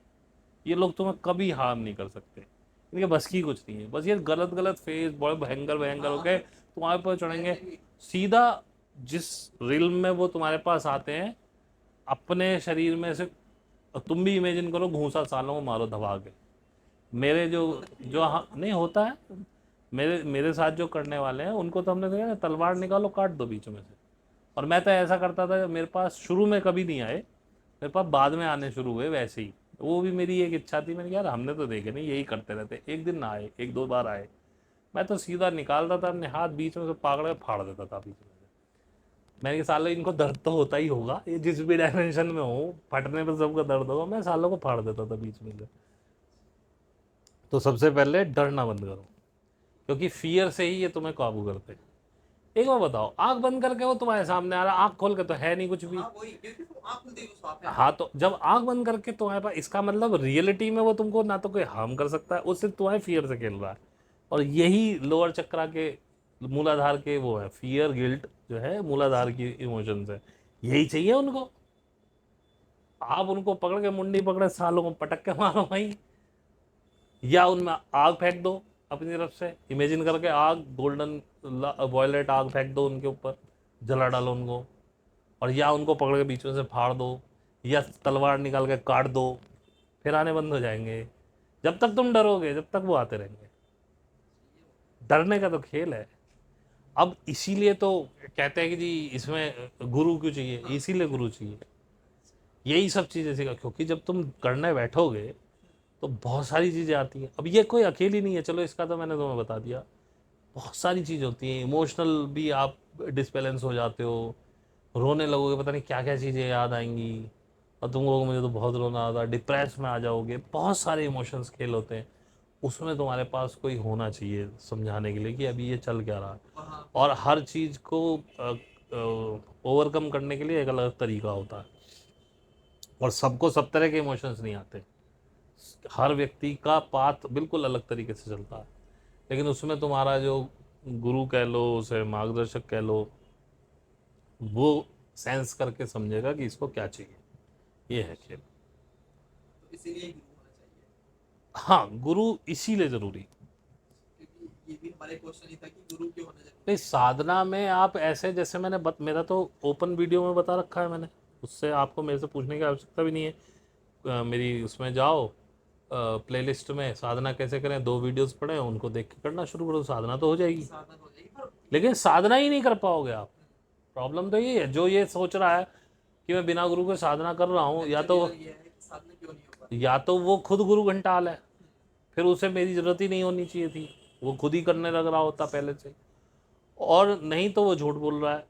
ये लोग तुम्हें कभी हार्म नहीं कर सकते, इनके बस की कुछ नहीं है। बस ये गलत गलत फेस बड़े भयंकर भयंकर होके तुम्हारे ऊपर चढ़ेंगे सीधा। जिस रिल्म में वो तुम्हारे पास आते हैं, अपने शरीर में से तुम भी इमेजिन करो, घूसा सालों को मारो दबा के। मेरे जो जो नहीं होता है, मेरे मेरे साथ जो करने वाले हैं उनको तो हमने देखा तलवार निकालो काट दो बीच में से। और मैं तो ऐसा करता था, मेरे पास शुरू में कभी नहीं आए, मेरे पास बाद में आने शुरू हुए वैसे ही। वो भी मेरी एक इच्छा थी, मैंने यार हमने तो देखे नहीं यही करते रहते, एक दिन ना आए, एक दो बार आए, मैं तो सीधा निकालता था अपने हाथ, बीच में से पाकड़ के फाड़ देता था बीच में से। मैंने कहा सालों इनको दर्द तो होता ही होगा, ये जिस भी डायमेंशन में हो, फटने पर सबको दर्द होगा, मैं सालों को फाड़ देता था बीच में से। तो सबसे पहले डरना बंद करो, क्योंकि फियर से ही ये तुम्हें काबू करते हैं। एक बार बताओ, आंख बंद करके वो तुम्हारे सामने आ रहा, आंख खोल के तो है नहीं कुछ भी। हाँ, वही, क्योंकि वो आँख खुलती है, वो साफ है। हाँ, तो जब आंख बंद करके तुम्हारे पास, इसका मतलब रियलिटी में वो तुमको ना तो कोई हार्म कर सकता है, उससे तुम्हारे फियर से खेल रहा है। और यही लोअर चक्रा के, मूलाधार के वो है, फियर गिल्ट जो है मूलाधार की इमोशंस है, यही चाहिए उनको। आप उनको पकड़ के मुंडी पकड़े सालों को पटक के मारो भाई, या उनमें आग फेंक दो अपनी तरफ से, इमेजिन करके आग, गोल्डन वॉयलेट आग फेंक दो उनके ऊपर, जला डालो उनको, और या उनको पकड़ के बीच में से फाड़ दो, या तलवार निकाल के काट दो, फिर आने बंद हो जाएंगे। जब तक तुम डरोगे जब तक वो आते रहेंगे। डरने का तो खेल है। अब इसीलिए तो कहते हैं कि जी इसमें गुरु क्यों चाहिए, इसीलिए गुरु चाहिए, यही सब चीज़ें सीखा, क्योंकि जब तुम करने बैठोगे तो बहुत सारी चीज़ें आती हैं। अब ये कोई अकेली नहीं है, चलो इसका तो मैंने तुम्हें बता दिया, बहुत सारी चीज़ होती हैं। इमोशनल भी आप डिसबैलेंस हो जाते हो, रोने लगोगे, पता नहीं क्या क्या चीज़ें याद आएंगी, और तुम लोग मुझे तो बहुत रोना आता, डिप्रेस में आ जाओगे, बहुत सारे इमोशंस खेल होते हैं। उसमें तुम्हारे पास कोई होना चाहिए समझाने के लिए कि अभी ये चल क्या रहा है, और हर चीज़ को ओवरकम करने के लिए एक अलग तरीका होता है, और सबको सब तरह के इमोशंस नहीं आते। हर व्यक्ति का पाथ बिल्कुल अलग तरीके से चलता है, लेकिन उसमें तुम्हारा जो गुरु कह लो, उसे मार्गदर्शक कह लो, वो सेंस करके समझेगा कि इसको क्या चाहिए। ये है खेल। तो इसीलिए गुरु होना चाहिए। हाँ, गुरु इसीलिए जरूरी। क्योंकि ये भी हमारे क्वेश्चन ही था कि गुरु क्यों होना नहीं, जरूरी है। साधना में आप ऐसे, जैसे मेरा तो ओपन वीडियो में बता रखा है मैंने, उससे आपको मेरे से पूछने की आवश्यकता भी नहीं है। मेरी उसमें जाओ, प्लेलिस्ट में साधना कैसे करें, 2 वीडियोस पड़े हैं, उनको देख के करना शुरू करो, साधना तो हो जाएगी। साधन हो जाएगी पर लेकिन साधना ही नहीं कर पाओगे आप। प्रॉब्लम तो ये है, जो ये सोच रहा है कि मैं बिना गुरु के साधना कर रहा हूँ, actually ये है कि साधना क्यों नहीं हो पाती। या तो वो खुद गुरु घंटाल है, फिर उसे मेरी ज़रूरत ही नहीं होनी चाहिए थी, वो खुद ही करने लग रहा होता पहले से। और नहीं तो वो झूठ बोल रहा है,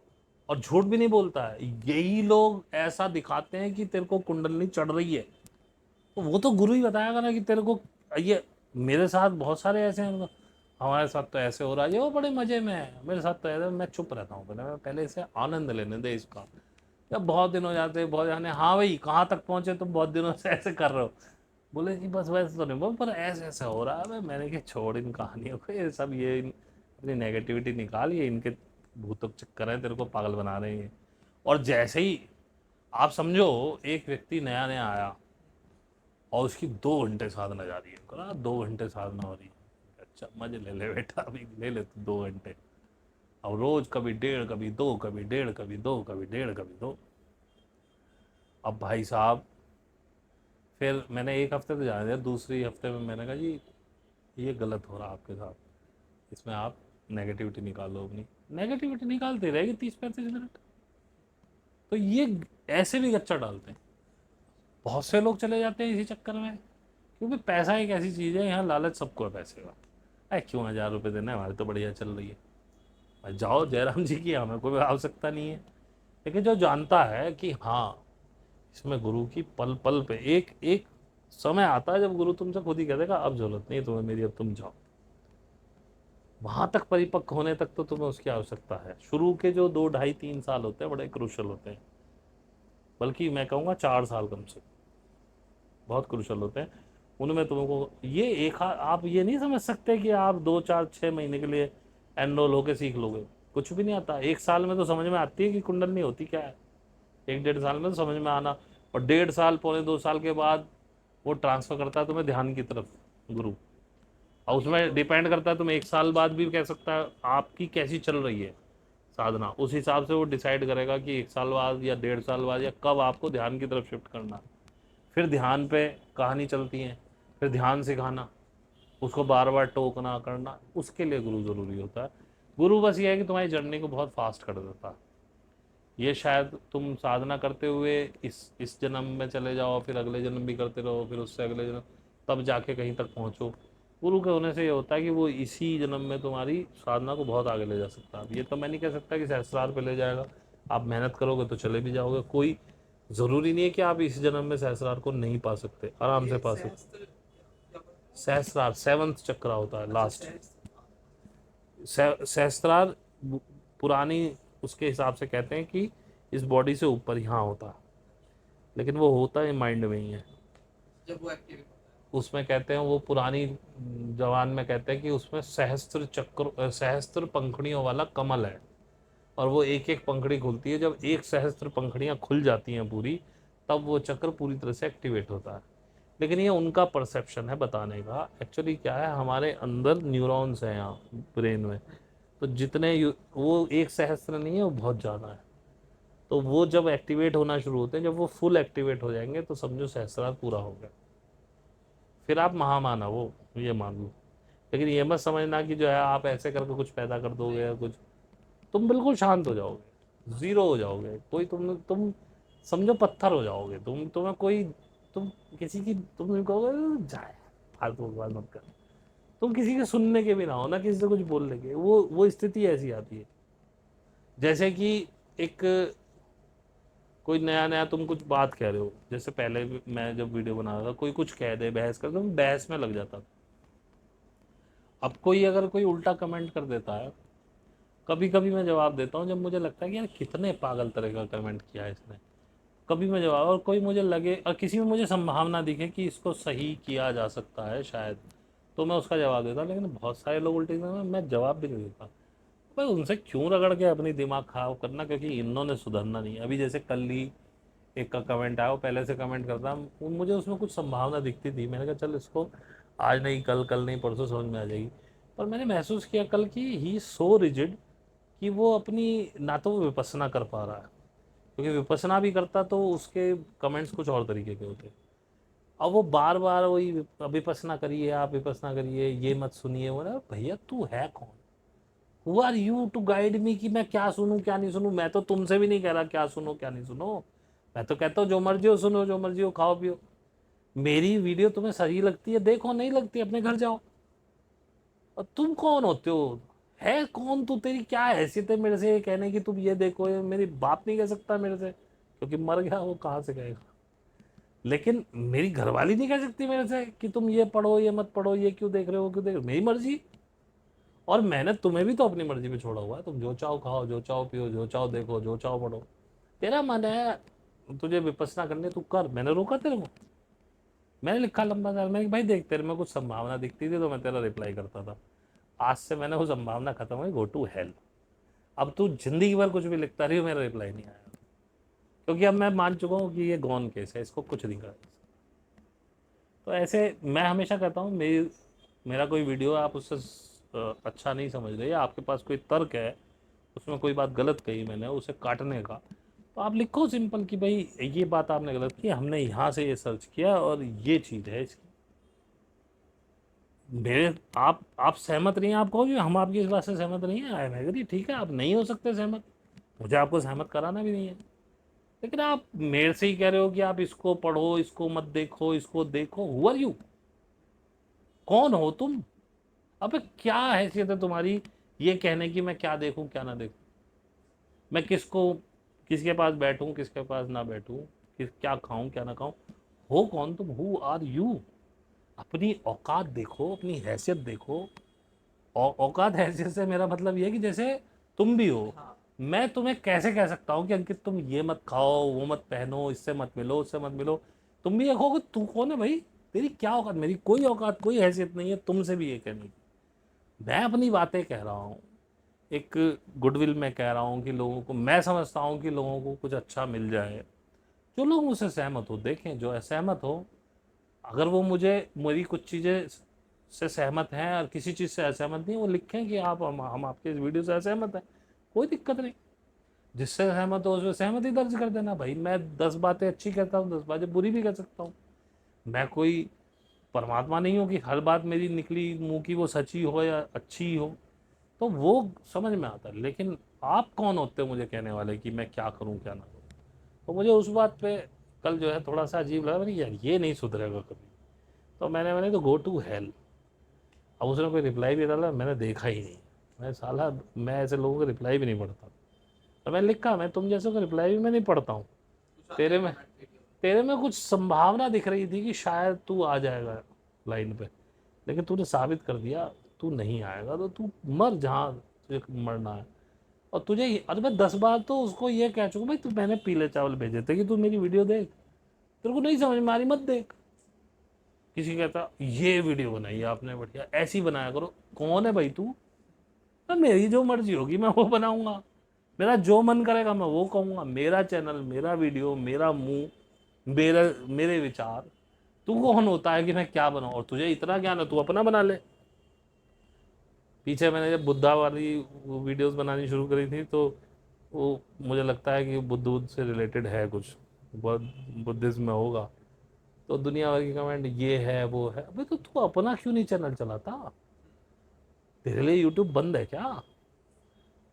और झूठ भी नहीं बोलता है, यही लोग ऐसा दिखाते हैं कि तेरे को कुंडलनी चढ़ रही है, तो वो तो गुरु ही बताएगा ना कि तेरे को ये। मेरे साथ बहुत सारे ऐसे हैं, हमारे साथ तो ऐसे हो रहा है, ये वो बड़े मजे में है, मेरे साथ तो ऐसे, मैं चुप रहता हूँ, पहले इसे आनंद लेने दे इसका। जब बहुत दिन हो जाते हैं, बहुत जाने, हाँ भाई कहाँ तक पहुंचे तुम, बहुत दिनों से ऐसे कर रहे हो, बोले कि बस वैसे तो नहीं, बोल पर ऐसे ऐसे हो रहा है। मैंने कहा छोड़ इन कहानियों को, ये सब ये अपनी नेगेटिविटी निकाल, ये इनके भूतों के चक्कर है, तेरे को पागल बना रहे हैं। और जैसे ही आप समझो एक व्यक्ति नया नया आया और उसकी 2 घंटे साधना जा रही है, कहा 2 घंटे साधना हो रही है, अच्छा मजे ले ले बेटा, अभी ले ले तू 2 घंटे। अब रोज कभी 1.5, कभी 2, कभी 1.5, कभी 2, कभी 1.5, कभी 2। अब भाई साहब, फिर मैंने 1 हफ्ते तो जाने दिया, दूसरी हफ्ते में मैंने कहा जी ये गलत हो रहा है आपके साथ, इसमें आप नेगेटिविटी निकालो अपनी। नेगेटिविटी निकालते रहेगी 30-35 मिनट, तो ये ऐसे भी गच्चा डालते हैं। बहुत से लोग चले जाते हैं इसी चक्कर में, क्योंकि पैसा एक ऐसी चीज़ है, यहाँ लालच सबको है पैसे का। अरे क्यों 1000 रुपये देना है, हमारी तो बढ़िया चल रही है, भाई जाओ जयराम जी की, हमें कोई आवश्यकता नहीं है। लेकिन जो जानता है कि हाँ इसमें गुरु की पल पल पे एक एक समय आता है जब गुरु तुमसे खुद ही कह देगा अब जरूरत नहीं है तुम्हें मेरी, अब तुम जाओ। वहां तक परिपक्व होने तक तो तुम्हें उसकी आवश्यकता है। शुरू के जो 2, 2.5, 3 साल होते हैं बड़े क्रूशल होते हैं, बल्कि मैं कहूँगा 4 साल कम से बहुत क्रूशल होते हैं। उनमें तुमको ये आप ये नहीं समझ सकते कि आप 2, 4, 6 महीने के लिए एनरोल होके सीख लोगे, कुछ भी नहीं आता। 1 साल में तो समझ में आती है कि कुंडलनी होती क्या है, 1-1.5 साल में तो समझ में आना, और 1.5 साल, पौने 2 साल के बाद वो ट्रांसफर करता है तुम्हें ध्यान की तरफ, गुरु। और उसमें डिपेंड करता है, तुम 1 साल बाद भी कह सकता है आपकी कैसी चल रही है साधना, उस हिसाब से वो डिसाइड करेगा कि 1 साल बाद या 1.5 साल बाद या कब आपको ध्यान की तरफ शिफ्ट करना। फिर ध्यान पे कहानी चलती है, फिर ध्यान सिखाना, उसको बार बार टोकना करना, उसके लिए गुरु ज़रूरी होता है। गुरु बस ये है कि तुम्हारी जर्नी को बहुत फास्ट कर देता है। ये शायद तुम साधना करते हुए इस जन्म में चले जाओ, फिर अगले जन्म भी करते रहो, फिर उससे अगले जन्म, तब जाके कहीं तक पहुँचो। गुरु के होने से ये होता है कि वो इसी जन्म में तुम्हारी साधना को बहुत आगे ले जा सकता है। ये तो मैं नहीं कह सकता कि सहस्रार पे ले जाएगा, आप मेहनत करोगे तो चले भी जाओगे, कोई ज़रूरी नहीं है कि आप इस जन्म में सहस्रार को नहीं पा सकते, आराम से पा सकते। सहस्रार 7th चक्र होता है लास्ट। सहस्त्रार पुरानी उसके हिसाब से कहते हैं कि इस बॉडी से ऊपर यहाँ होता है, लेकिन वो होता है माइंड में ही है। जब वो एक्टिव होता उसमें कहते हैं, वो पुरानी जवान में कहते हैं कि उसमें सहस्त्र पंखुड़ियों वाला कमल है, और वो एक एक पंखुड़ी खुलती है, जब एक सहस्त्र पंखुड़ियाँ खुल जाती हैं पूरी, तब वो चक्र पूरी तरह से एक्टिवेट होता है। लेकिन ये उनका परसेप्शन है बताने का। एक्चुअली क्या है, हमारे अंदर न्यूरॉन्स हैं यहाँ ब्रेन में, तो जितने वो 1 सहस्त्र नहीं है, वो बहुत ज़्यादा है। तो वो जब एक्टिवेट होना शुरू होते हैं, जब वो फुल एक्टिवेट हो जाएंगे तो समझो सहस्त्रार पूरा हो गया, फिर आप महामानव हो, ये मान लो। लेकिन ये मत समझना कि जो है आप ऐसे करके कुछ पैदा कर दोगे या कुछ, तुम बिल्कुल शांत हो जाओगे, जीरो हो जाओगे, कोई तुम समझो पत्थर हो जाओगे, तुम्हें कोई, तुम किसी की, तुम कहोगे जाए फालतू बकवास मत कर, तुम किसी के सुनने के भी ना हो, ना किसी से कुछ बोलने के, वो स्थिति ऐसी आती है। जैसे कि एक कोई नया नया तुम कुछ बात कह रहे हो, जैसे पहले मैं जब वीडियो बना रहा था, कोई कुछ कह दे, बहस कर, तो मैं बहस में लग जाता था। अब कोई अगर कोई उल्टा कमेंट कर देता है, कभी कभी मैं जवाब देता हूँ जब मुझे लगता है कि यार कितने पागल तरह का कमेंट किया है इसने, कभी मैं जवाब, और कोई मुझे लगे और किसी में मुझे संभावना दिखे कि इसको सही किया जा सकता है शायद, तो मैं उसका जवाब देता हूँ। लेकिन बहुत सारे लोग उल्टे मैं जवाब भी नहीं देता। भाई उनसे क्यों रगड़ के अपनी दिमाग खराब करना, क्योंकि इन्होंने सुधरना नहीं है। अभी जैसे कल ही एक का कमेंट आया, वो पहले से कमेंट करता, मुझे उसमें कुछ संभावना दिखती थी, मैंने कहा चल इसको आज नहीं कल, कल नहीं परसों समझ में आ जाएगी। पर मैंने महसूस किया कल कि ही सो रिजिड कि वो अपनी, ना तो वो विपස්සना कर पा रहा है, क्योंकि विपස්සना भी करता तो उसके कमेंट्स कुछ और तरीके के होते। अब वो बार बार वही विपස්සना करिए, आप विपස්සना करिए, ये मत सुनिए, वो ना, भैया तू है कौन, who are you to guide me कि मैं क्या सुनूं क्या नहीं सुनूं। मैं तो तुमसे भी नहीं कह रहा क्या सुनो क्या नहीं सुनो, मैं तो कहता हूँ जो मर्जी हो सुनो, जो मर्जी हो खाओ पियो। मेरी वीडियो तुम्हें सही लगती है देखो, नहीं लगती अपने घर जाओ। और तुम कौन होते हो, है कौन तू, तेरी क्या हैसियत है मेरे से ये कहने की तुम ये देखो, ये मेरी बाप नहीं कह सकता मेरे से, क्योंकि मर गया वो कहाँ से कहेगा। लेकिन मेरी घरवाली नहीं कह सकती मेरे से कि तुम ये पढ़ो ये मत पढ़ो, ये क्यों देख रहे हो क्यों देख रहे हो, मेरी मर्जी। और मैंने तुम्हें भी तो अपनी मर्जी पे छोड़ा हुआ है, तुम जो चाहो खाओ, जो चाहो पियो, जो चाहो देखो, जो चाहो पढ़ो, तेरा मन है तुझे विपස්සना करने तू कर, मैंने रोका तेरे को। मैंने लिखा लंबा सा, मैं भाई देख तेरे में कुछ संभावना दिखती थी तो मैं तेरा रिप्लाई करता था, आज से मैंने वो संभावना खत्म हुई, गो टू हेल। अब तू जिंदगी भर कुछ भी लिखता रही, मेरा रिप्लाई नहीं आया, क्योंकि अब मैं मान चुका हूँ कि ये गॉन केस है, इसको कुछ नहीं करा। तो ऐसे मैं हमेशा कहता हूँ, मेरा कोई वीडियो आप उससे अच्छा नहीं समझ रहे, या आपके पास कोई तर्क है, उसमें कोई बात गलत कही मैंने उसे काटने का, तो आप लिखो सिंपल कि भाई ये बात आपने गलत की, हमने यहाँ से ये सर्च किया और ये चीज़ है इसकी। मेरे आप सहमत नहीं हैं, आप कहोगे हम आपकी इस बात से सहमत नहीं है, आई एम एग्री, ठीक है आप नहीं हो सकते सहमत, मुझे आपको सहमत कराना भी नहीं है। लेकिन आप मेरे से ही कह रहे हो कि आप इसको पढ़ो, इसको मत देखो, इसको देखो, हु आर यू, कौन हो तुम, अबे क्या हैसियत है तुम्हारी ये कहने की मैं क्या देखूं क्या ना देखूं, मैं किसको, किसके पास बैठूं किसके पास ना बैठूं, किस क्या खाऊं क्या ना खाऊं, हो कौन तुम, हु आर यू। अपनी औकात देखो, अपनी हैसियत देखो। औकात हैसियत से मेरा मतलब ये है कि जैसे तुम भी हो, हाँ। मैं तुम्हें कैसे कह सकता हूँ कि अंकित तुम ये मत खाओ, वो मत पहनो, इससे मत मिलो, उससे मत मिलो। तुम भी ये कहोगे तू कौन है भाई, तेरी क्या औकात, मेरी कोई औकात कोई हैसियत नहीं है तुमसे भी ये कहने की। मैं अपनी बातें कह रहा हूँ, एक गुडविल में कह रहा हूँ कि लोगों को, मैं समझता हूँ कि लोगों को कुछ अच्छा मिल जाए। जो लोग मुझसे सहमत हो देखें, जो असहमत हो, अगर वो मुझे मेरी कुछ चीज़ें से सहमत हैं और किसी चीज़ से असहमत नहीं, वो लिखें कि आप हम आपके इस वीडियो से असहमत हैं, कोई दिक्कत नहीं। जिससे सहमत हो उसमें सहमति दर्ज कर देना भाई। मैं 10 बातें अच्छी कहता हूँ, 10 बातें बुरी भी कह सकता हूँ। मैं कोई परमात्मा नहीं हूँ कि हर बात मेरी निकली मुंह की वो सच्ची हो या अच्छी हो, तो वो समझ में आता है। लेकिन आप कौन होते हो मुझे कहने वाले कि मैं क्या करूँ क्या ना करूँ। तो मुझे उस बात पे कल जो है थोड़ा सा अजीब लगा, मैंने यार ये नहीं सुधरेगा कभी, तो मैंने तो गो टू हेल। अब उसने कोई रिप्लाई भी डाला, मैंने देखा ही नहीं, मैं साला, मैं ऐसे लोगों को रिप्लाई भी नहीं पढ़ता। तो मैंने लिखा, मैं तुम जैसे को रिप्लाई भी मैं नहीं पढ़ता हूँ। तेरे में तेरे में कुछ संभावना दिख रही थी कि शायद तू आ जाएगा लाइन पे, लेकिन तूने साबित कर दिया तू नहीं आएगा, तो तू मर जहाँ तुझे मरना है। और तुझे, अरे मैं 10 बार तो उसको ये कह चुका भाई, तू मैंने पीले चावल भेजे थे कि तू मेरी वीडियो देख, तेरे को नहीं समझ में आ रही मत देख। किसी कहता ये वीडियो बनाई आपने बढ़िया, ऐसी बनाया करो, कौन है भाई तू। तो मेरी जो मर्जी होगी मैं वो बनाऊंगा, मेरा जो मन करेगा मैं वो कहूँगा, मेरा चैनल, मेरा वीडियो, मेरा मुंह, मेरा, मेरे विचार। तू कौन होता है कि मैं क्या बनाऊं? और तुझे इतना ज्ञान है, तू अपना बना ले। पीछे मैंने जब बुद्धा वाली वीडियोस बनानी शुरू करी थी, तो वो मुझे लगता है कि बुद्ध से रिलेटेड है कुछ, बहुत बुद्धिज्म में होगा। तो दुनिया भर की कमेंट ये है वो है। अबे तो तू अपना क्यों नहीं चैनल चलाता? तेरे लिए यूट्यूब बंद है क्या?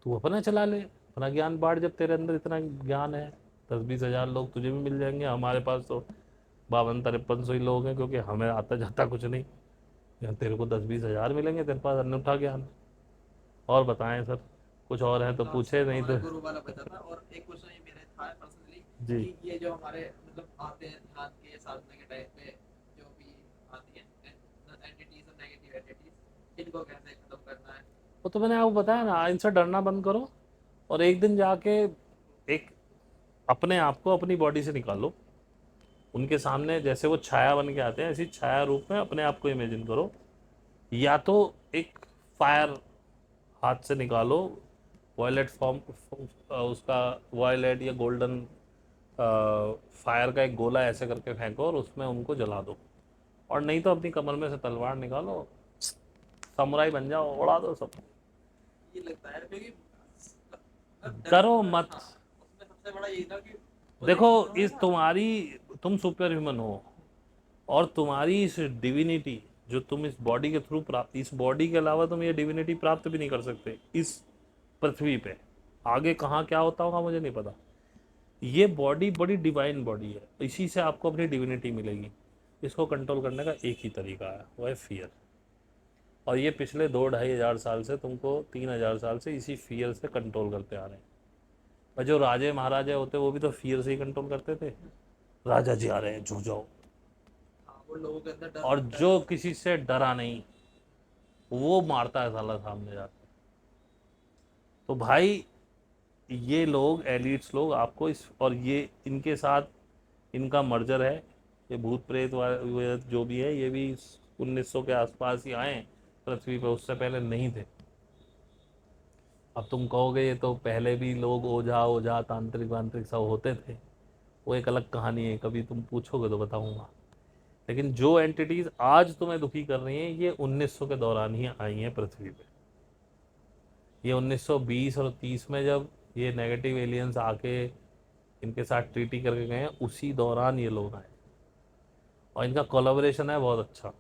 तू अपना चला ले, अपना ज्ञान बांट। जब तेरे अंदर इतना ज्ञान है, 10-20 हज़ार लोग तुझे भी मिल जाएंगे। हमारे पास तो 52-53 ही लोग हैं, क्योंकि हमें आता जाता कुछ नहीं। यहाँ तेरे को 10-20 हज़ार मिलेंगे, तेरे पास अनूठा ज्ञान। और बताएं सर, कुछ और है तो पूछे, नहीं हमारा तो। गुरु वाला बचा था। और एक क्वेश्चन ये मेरा था पर्सनली जी। कि ये जो हमारे मतलब आते हैं ध्यान के साधना के टाइम पे, जो भी आती हैं एंटिटीज और नेगेटिव एंटिटीज, इनको कैसे खत्म करना है? वो तो मैंने आपको बताया ना, इनसे डरना बंद करो और एक दिन जाके एक अपने आप को अपनी बॉडी से निकालो। उनके सामने जैसे वो छाया बन के आते हैं, ऐसी छाया रूप में अपने आप को इमेजिन करो। या तो एक फायर हाथ से निकालो, वॉयलेट फॉर्म, उसका वॉयलेट या गोल्डन फायर का एक गोला ऐसे करके फेंको और उसमें उनको जला दो। और नहीं तो अपनी कमर में से तलवार निकालो, समुराई बन जाओ, उड़ा दो सब। ये लगता है क्योंकि डरो मत। हाँ, उसमें सबसे बड़ा यही था कि वो देखो, देखो उन्होंने इस ना। तुम्हारी, तुम सुपर ह्यूमन हो, और तुम्हारी इस डिविनिटी जो तुम इस बॉडी के थ्रू प्राप्त, इस बॉडी के अलावा तुम ये डिविनिटी प्राप्त भी नहीं कर सकते इस पृथ्वी पे। आगे कहाँ क्या होता होगा मुझे नहीं पता। ये बॉडी बड़ी डिवाइन बॉडी है, इसी से आपको अपनी डिविनिटी मिलेगी। इसको कंट्रोल करने का एक ही तरीका है, वो है फियर। और ये पिछले 2-2.5 हज़ार साल से, तुमको 3 हज़ार साल से इसी फियर से कंट्रोल करते आ रहे हैं। और जो राजे महाराजे होते वो भी तो फियर से ही कंट्रोल करते थे। राजा जी आ रहे हैं, झुक जाओ। हाँ, वो लोगों के अंदर डर और होता है। जो किसी से डरा नहीं, वो मारता है साला सामने जाकर। तो भाई, ये लोग एलिट्स लोग आपको इस, और ये इनके साथ इनका मर्जर है। ये भूत प्रेत जो भी है, ये भी 1900 के आसपास ही आए पृथ्वी पे, उससे पहले नहीं थे। अब तुम कहोगे ये तो पहले भी लोग ओझा ओझा तांत्रिक वांत्रिक सब होते थे, वो एक अलग कहानी है, कभी तुम पूछोगे तो बताऊंगा। लेकिन जो एंटिटीज आज तुम्हें दुखी कर रही हैं, ये 1900 के दौरान ही आई हैं पृथ्वी पे। ये 1920 और 30 में जब ये नेगेटिव एलियंस आके इनके साथ ट्रीटी करके गए हैं, उसी दौरान ये लोग आए। और इनका कोलाबोरेशन है बहुत अच्छा।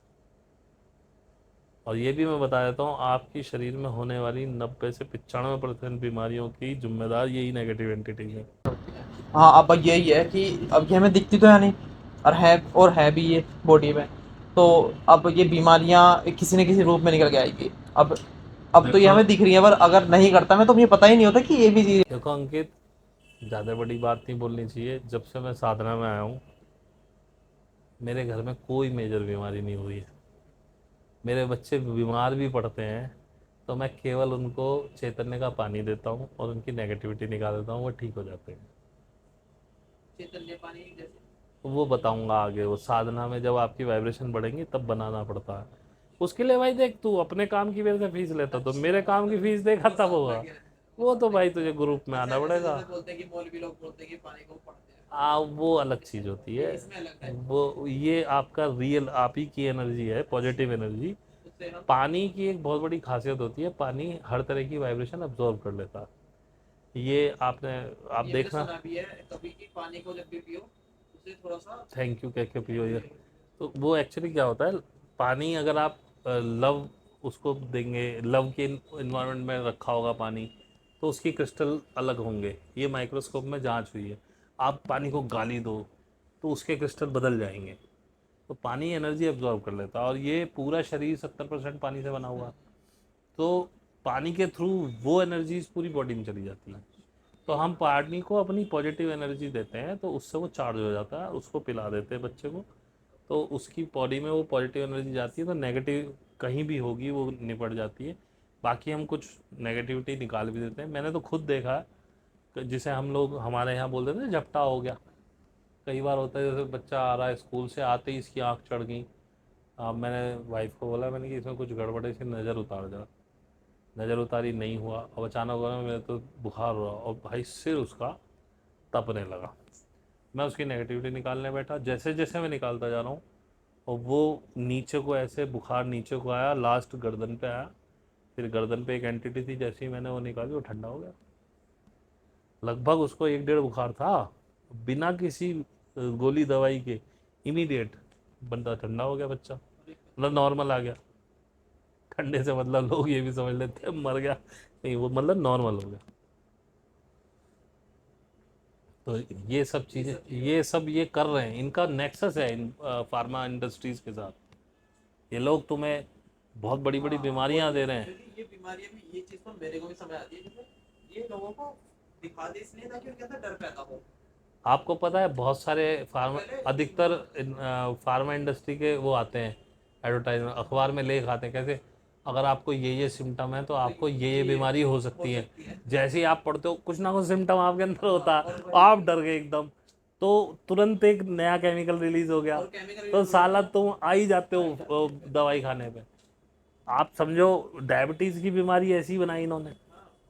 और ये भी मैं बता देता हूँ, आपकी शरीर में होने वाली 90 से 95% बीमारियों की जिम्मेदार यही नेगेटिव एंटिटीज है। हाँ, अब यही है कि अब ये हमें दिखती तो है नहीं, और है भी ये बॉडी में। तो अब ये बीमारियां किसी न किसी रूप में निकल के आएगी। अब तो ये देखो, हमें दिख रही है, पर अगर नहीं करता मैं तो मुझे पता ही नहीं होता कि ये भी चीज़। देखो अंकित, ज़्यादा बड़ी बात नहीं बोलनी चाहिए। जब से मैं साधना में आया हूँ, मेरे घर में कोई मेजर बीमारी नहीं हुई है। मेरे बच्चे बीमार भी पड़ते हैं तो मैं केवल उनको चैतन्य का पानी देता हूँ और उनकी नेगेटिविटी निकाल देता हूँ, वो ठीक हो जाते हैं। चैतन्य पानी जैसे? तो वो बताऊंगा आगे, वो साधना में जब आपकी वाइब्रेशन बढ़ेंगी तब बनाना पड़ता है। उसके लिए भाई देख, तू अपने काम की वजह से फीस लेता, तो मेरे अच्छा, काम की फीस देखा वो तब साधना होगा। की रहती है, वो वो तो साधना भाई की तुझे ग्रुप में ऐसे आना ऐसे पड़ेगा। जैसे बोलते हैं कि मौलवी लोग बोलते हैं कि पानी को पढ़ते हैं, वो अलग चीज़ होती ये है। इसमें अलग टाइप का होता वो ये आपका रियल आप ही की एनर्जी है, पॉजिटिव एनर्जी। है, उससे हम। पानी की एक बहुत बड़ी खासियत होती है, पानी हर तरह की वाइब्रेशन अब्जॉर्व कर लेता है। ये आपने, आप ये मैंने देखना। सुना भी है कभी कि पानी को जब भी पियो उसे थोड़ा सा। थैंक यू कह के पियो ये। तो वो एक्चुअली क्या होता है, पानी अगर आप लव उसको देंगे, लव के इन्वायरमेंट में रखा होगा पानी, तो उसकी क्रिस्टल अलग होंगे। ये माइक्रोस्कोप में जांच हुई है। आप पानी को गाली दो तो उसके क्रिस्टल बदल जाएंगे। तो पानी एनर्जी एब्जॉर्ब कर लेता है, और ये पूरा शरीर 70% पानी से बना हुआ है। तो पानी के थ्रू वो एनर्जीज पूरी बॉडी में चली जाती है। तो हम पानी को अपनी पॉजिटिव एनर्जी देते हैं, तो उससे वो चार्ज हो जाता है, उसको पिला देते हैं बच्चे को। तो उसकी बॉडी में वो पॉजिटिव एनर्जी जाती है, तो नेगेटिव कहीं भी होगी वो निपट जाती है। बाकी हम कुछ नेगेटिविटी निकाल भी देते हैं। मैंने तो खुद देखा है कि जिसे हम लोग हमारे यहाँ बोलते थे ना, झपटा हो गया। कई बार होता है, जैसे बच्चा आ रहा है, स्कूल से आते ही इसकी आँख चढ़ गई। अब मैंने वाइफ को बोला, मैंने कि इसमें कुछ गड़बड़ है, इसकी नज़र उतार जरा। नज़र उतारी, नहीं हुआ। अब अचानक हुआ, मेरे तो बुखार हुआ और भाई सिर उसका तपने लगा। मैं उसकी नेगेटिविटी निकालने बैठा, जैसे जैसे मैं निकालता जा रहा हूँ, और वो नीचे को ऐसे बुखार नीचे को आया, लास्ट गर्दन पे आया, फिर गर्दन पे एक एंटिटी थी, जैसे ही मैंने वो निकाली वो ठंडा हो गया। लगभग उसको 1 डेढ़ बुखार था, बिना किसी गोली दवाई के इमीडिएट बंदा ठंडा हो गया, बच्चा मतलब नॉर्मल आ गया। ठंडे से मतलब लोग ये भी समझ लेते हैं मर गया, नहीं वो मतलब नॉर्मल हो गया। तो ये सब चीज़ें, ये सब ये कर रहे हैं, इनका नेक्सस है इन फार्मा इंडस्ट्रीज के साथ। ये लोग तुम्हें बहुत बड़ी बड़ी बीमारियां दे रहे हैं। ये बीमारियां भी, ये चीज तो मेरे को भी समझ आती है, जैसे ये लोगों को दिखा दे इसलिए ताकि उनके अंदर डर पैदा हो। आपको पता है बहुत सारे फार्मा, अधिकतर फार्मा इंडस्ट्री के वो आते हैं एडवर्टाइजमेंट, अखबार में लेख आते हैं कैसे, अगर आपको ये सिम्टम है तो आपको ये बीमारी हो सकती है। जैसे ही आप पढ़ते हो कुछ ना कुछ सिम्टम आपके अंदर होता है, आप डर गए एकदम, तो तुरंत एक नया केमिकल रिलीज हो गया, तो साला तुम आ ही जाते हो दवाई खाने पे। आप समझो डायबिटीज की बीमारी ऐसी बनाई इन्होंने।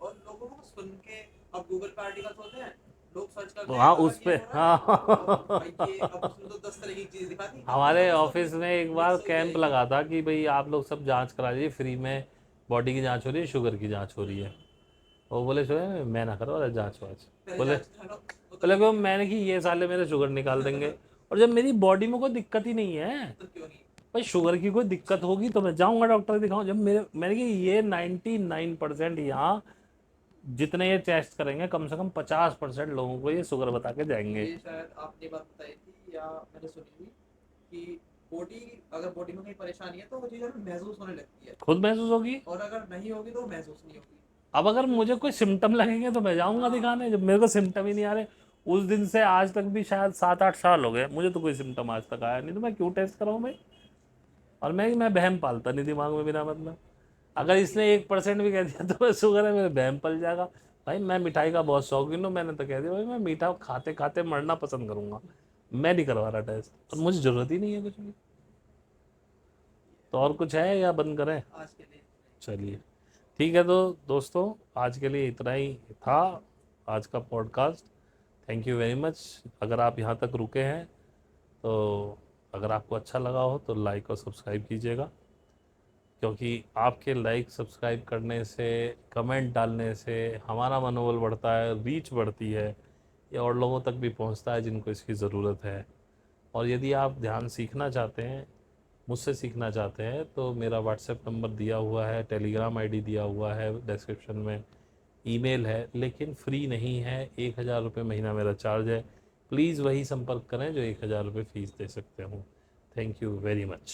और लोगों को सुन के, अब गूगल पे आर्टिकल्स होते हैं, लोग सर्च करते हैं, हाँ अगर उस ये पे हो रहा है, हाँ भाई ये अब उसमें तो 10 तरह की चीज दिखाती है, हमारे तो ऑफिस में एक बार मिक्स हो कैंप जाएगी। लगा था कि भाई आप लोग सब जांच करा लीजिए फ्री में, बॉडी की जांच हो रही है, शुगर की जांच हो रही है। वो बोले सो मैं ना करो अरे जांच वाच, पहले बोले जांच करा लो, वो तो बोले ठीक को है, मैंने कि ये साले मेरे शुगर निकाल देंगे, और जब मेरी बॉडी में कोई दिक्कत ही नहीं है, तो क्यों नहीं। भाई शुगर की कोई दिक्कत होगी तो मैं जाऊंगा डॉक्टर दिखाऊं। जब मैंने कि ये 99% यहाँ जितने ये टेस्ट करेंगे कम से कम 50% लोगों को ये शुगर बता के जाएंगे। ये शायद आपने बात बताई थी या मैंने सुनी थी कि बॉडी, अगर बॉडी में कहीं परेशानी है तो वो चीज़ हमें महसूस होने लगती है, खुद महसूस होगी। और अगर नहीं होगी तो वो महसूस नहीं होगी। अब अगर मुझे कोई सिम्टम लगेंगे तो मैं जाऊंगा दिखाने, जब मेरे को सिम्टम ही नहीं आ रहे, उस दिन से आज तक भी शायद 7-8 साल हो गए, मुझे तो कोई सिम्टम आज तक आया नहीं, तो मैं क्यों टेस्ट कराऊं भाई। और मैं बहम पालता नहीं दिमाग में बिना मतलब, अगर इसने 1% भी कह दिया तो मैं शुगर है मेरे बहम पल जाएगा। भाई मैं मिठाई का बहुत शौकीन हूँ, मैंने तो कह दिया भाई मैं मीठा खाते खाते मरना पसंद करूंगा, मैं नहीं करवा रहा टेस्ट, और मुझे जरूरत ही नहीं है कुछ भी। तो और कुछ है या बंद करें? आज के लिए चलिए ठीक है, तो दोस्तों आज के लिए इतना ही था आज का podcast. Thank you very much. अगर आप यहाँ तक रुके हैं तो अगर आपको अच्छा लगा हो तो लाइक और सब्सक्राइब कीजिएगा, क्योंकि आपके लाइक सब्सक्राइब करने से, कमेंट डालने से हमारा मनोबल बढ़ता है, रीच बढ़ती है, ये और लोगों तक भी पहुंचता है जिनको इसकी ज़रूरत है। और यदि आप ध्यान सीखना चाहते हैं, मुझसे सीखना चाहते हैं, तो मेरा व्हाट्सएप नंबर दिया हुआ है, टेलीग्राम आईडी दिया हुआ है डिस्क्रिप्शन में, ईमेल है, लेकिन फ्री नहीं है, 1,000 रुपये महीना मेरा चार्ज है। प्लीज़ वही संपर्क करें जो 1,000 रुपये फ़ीस दे सकते हो। Thank you very much.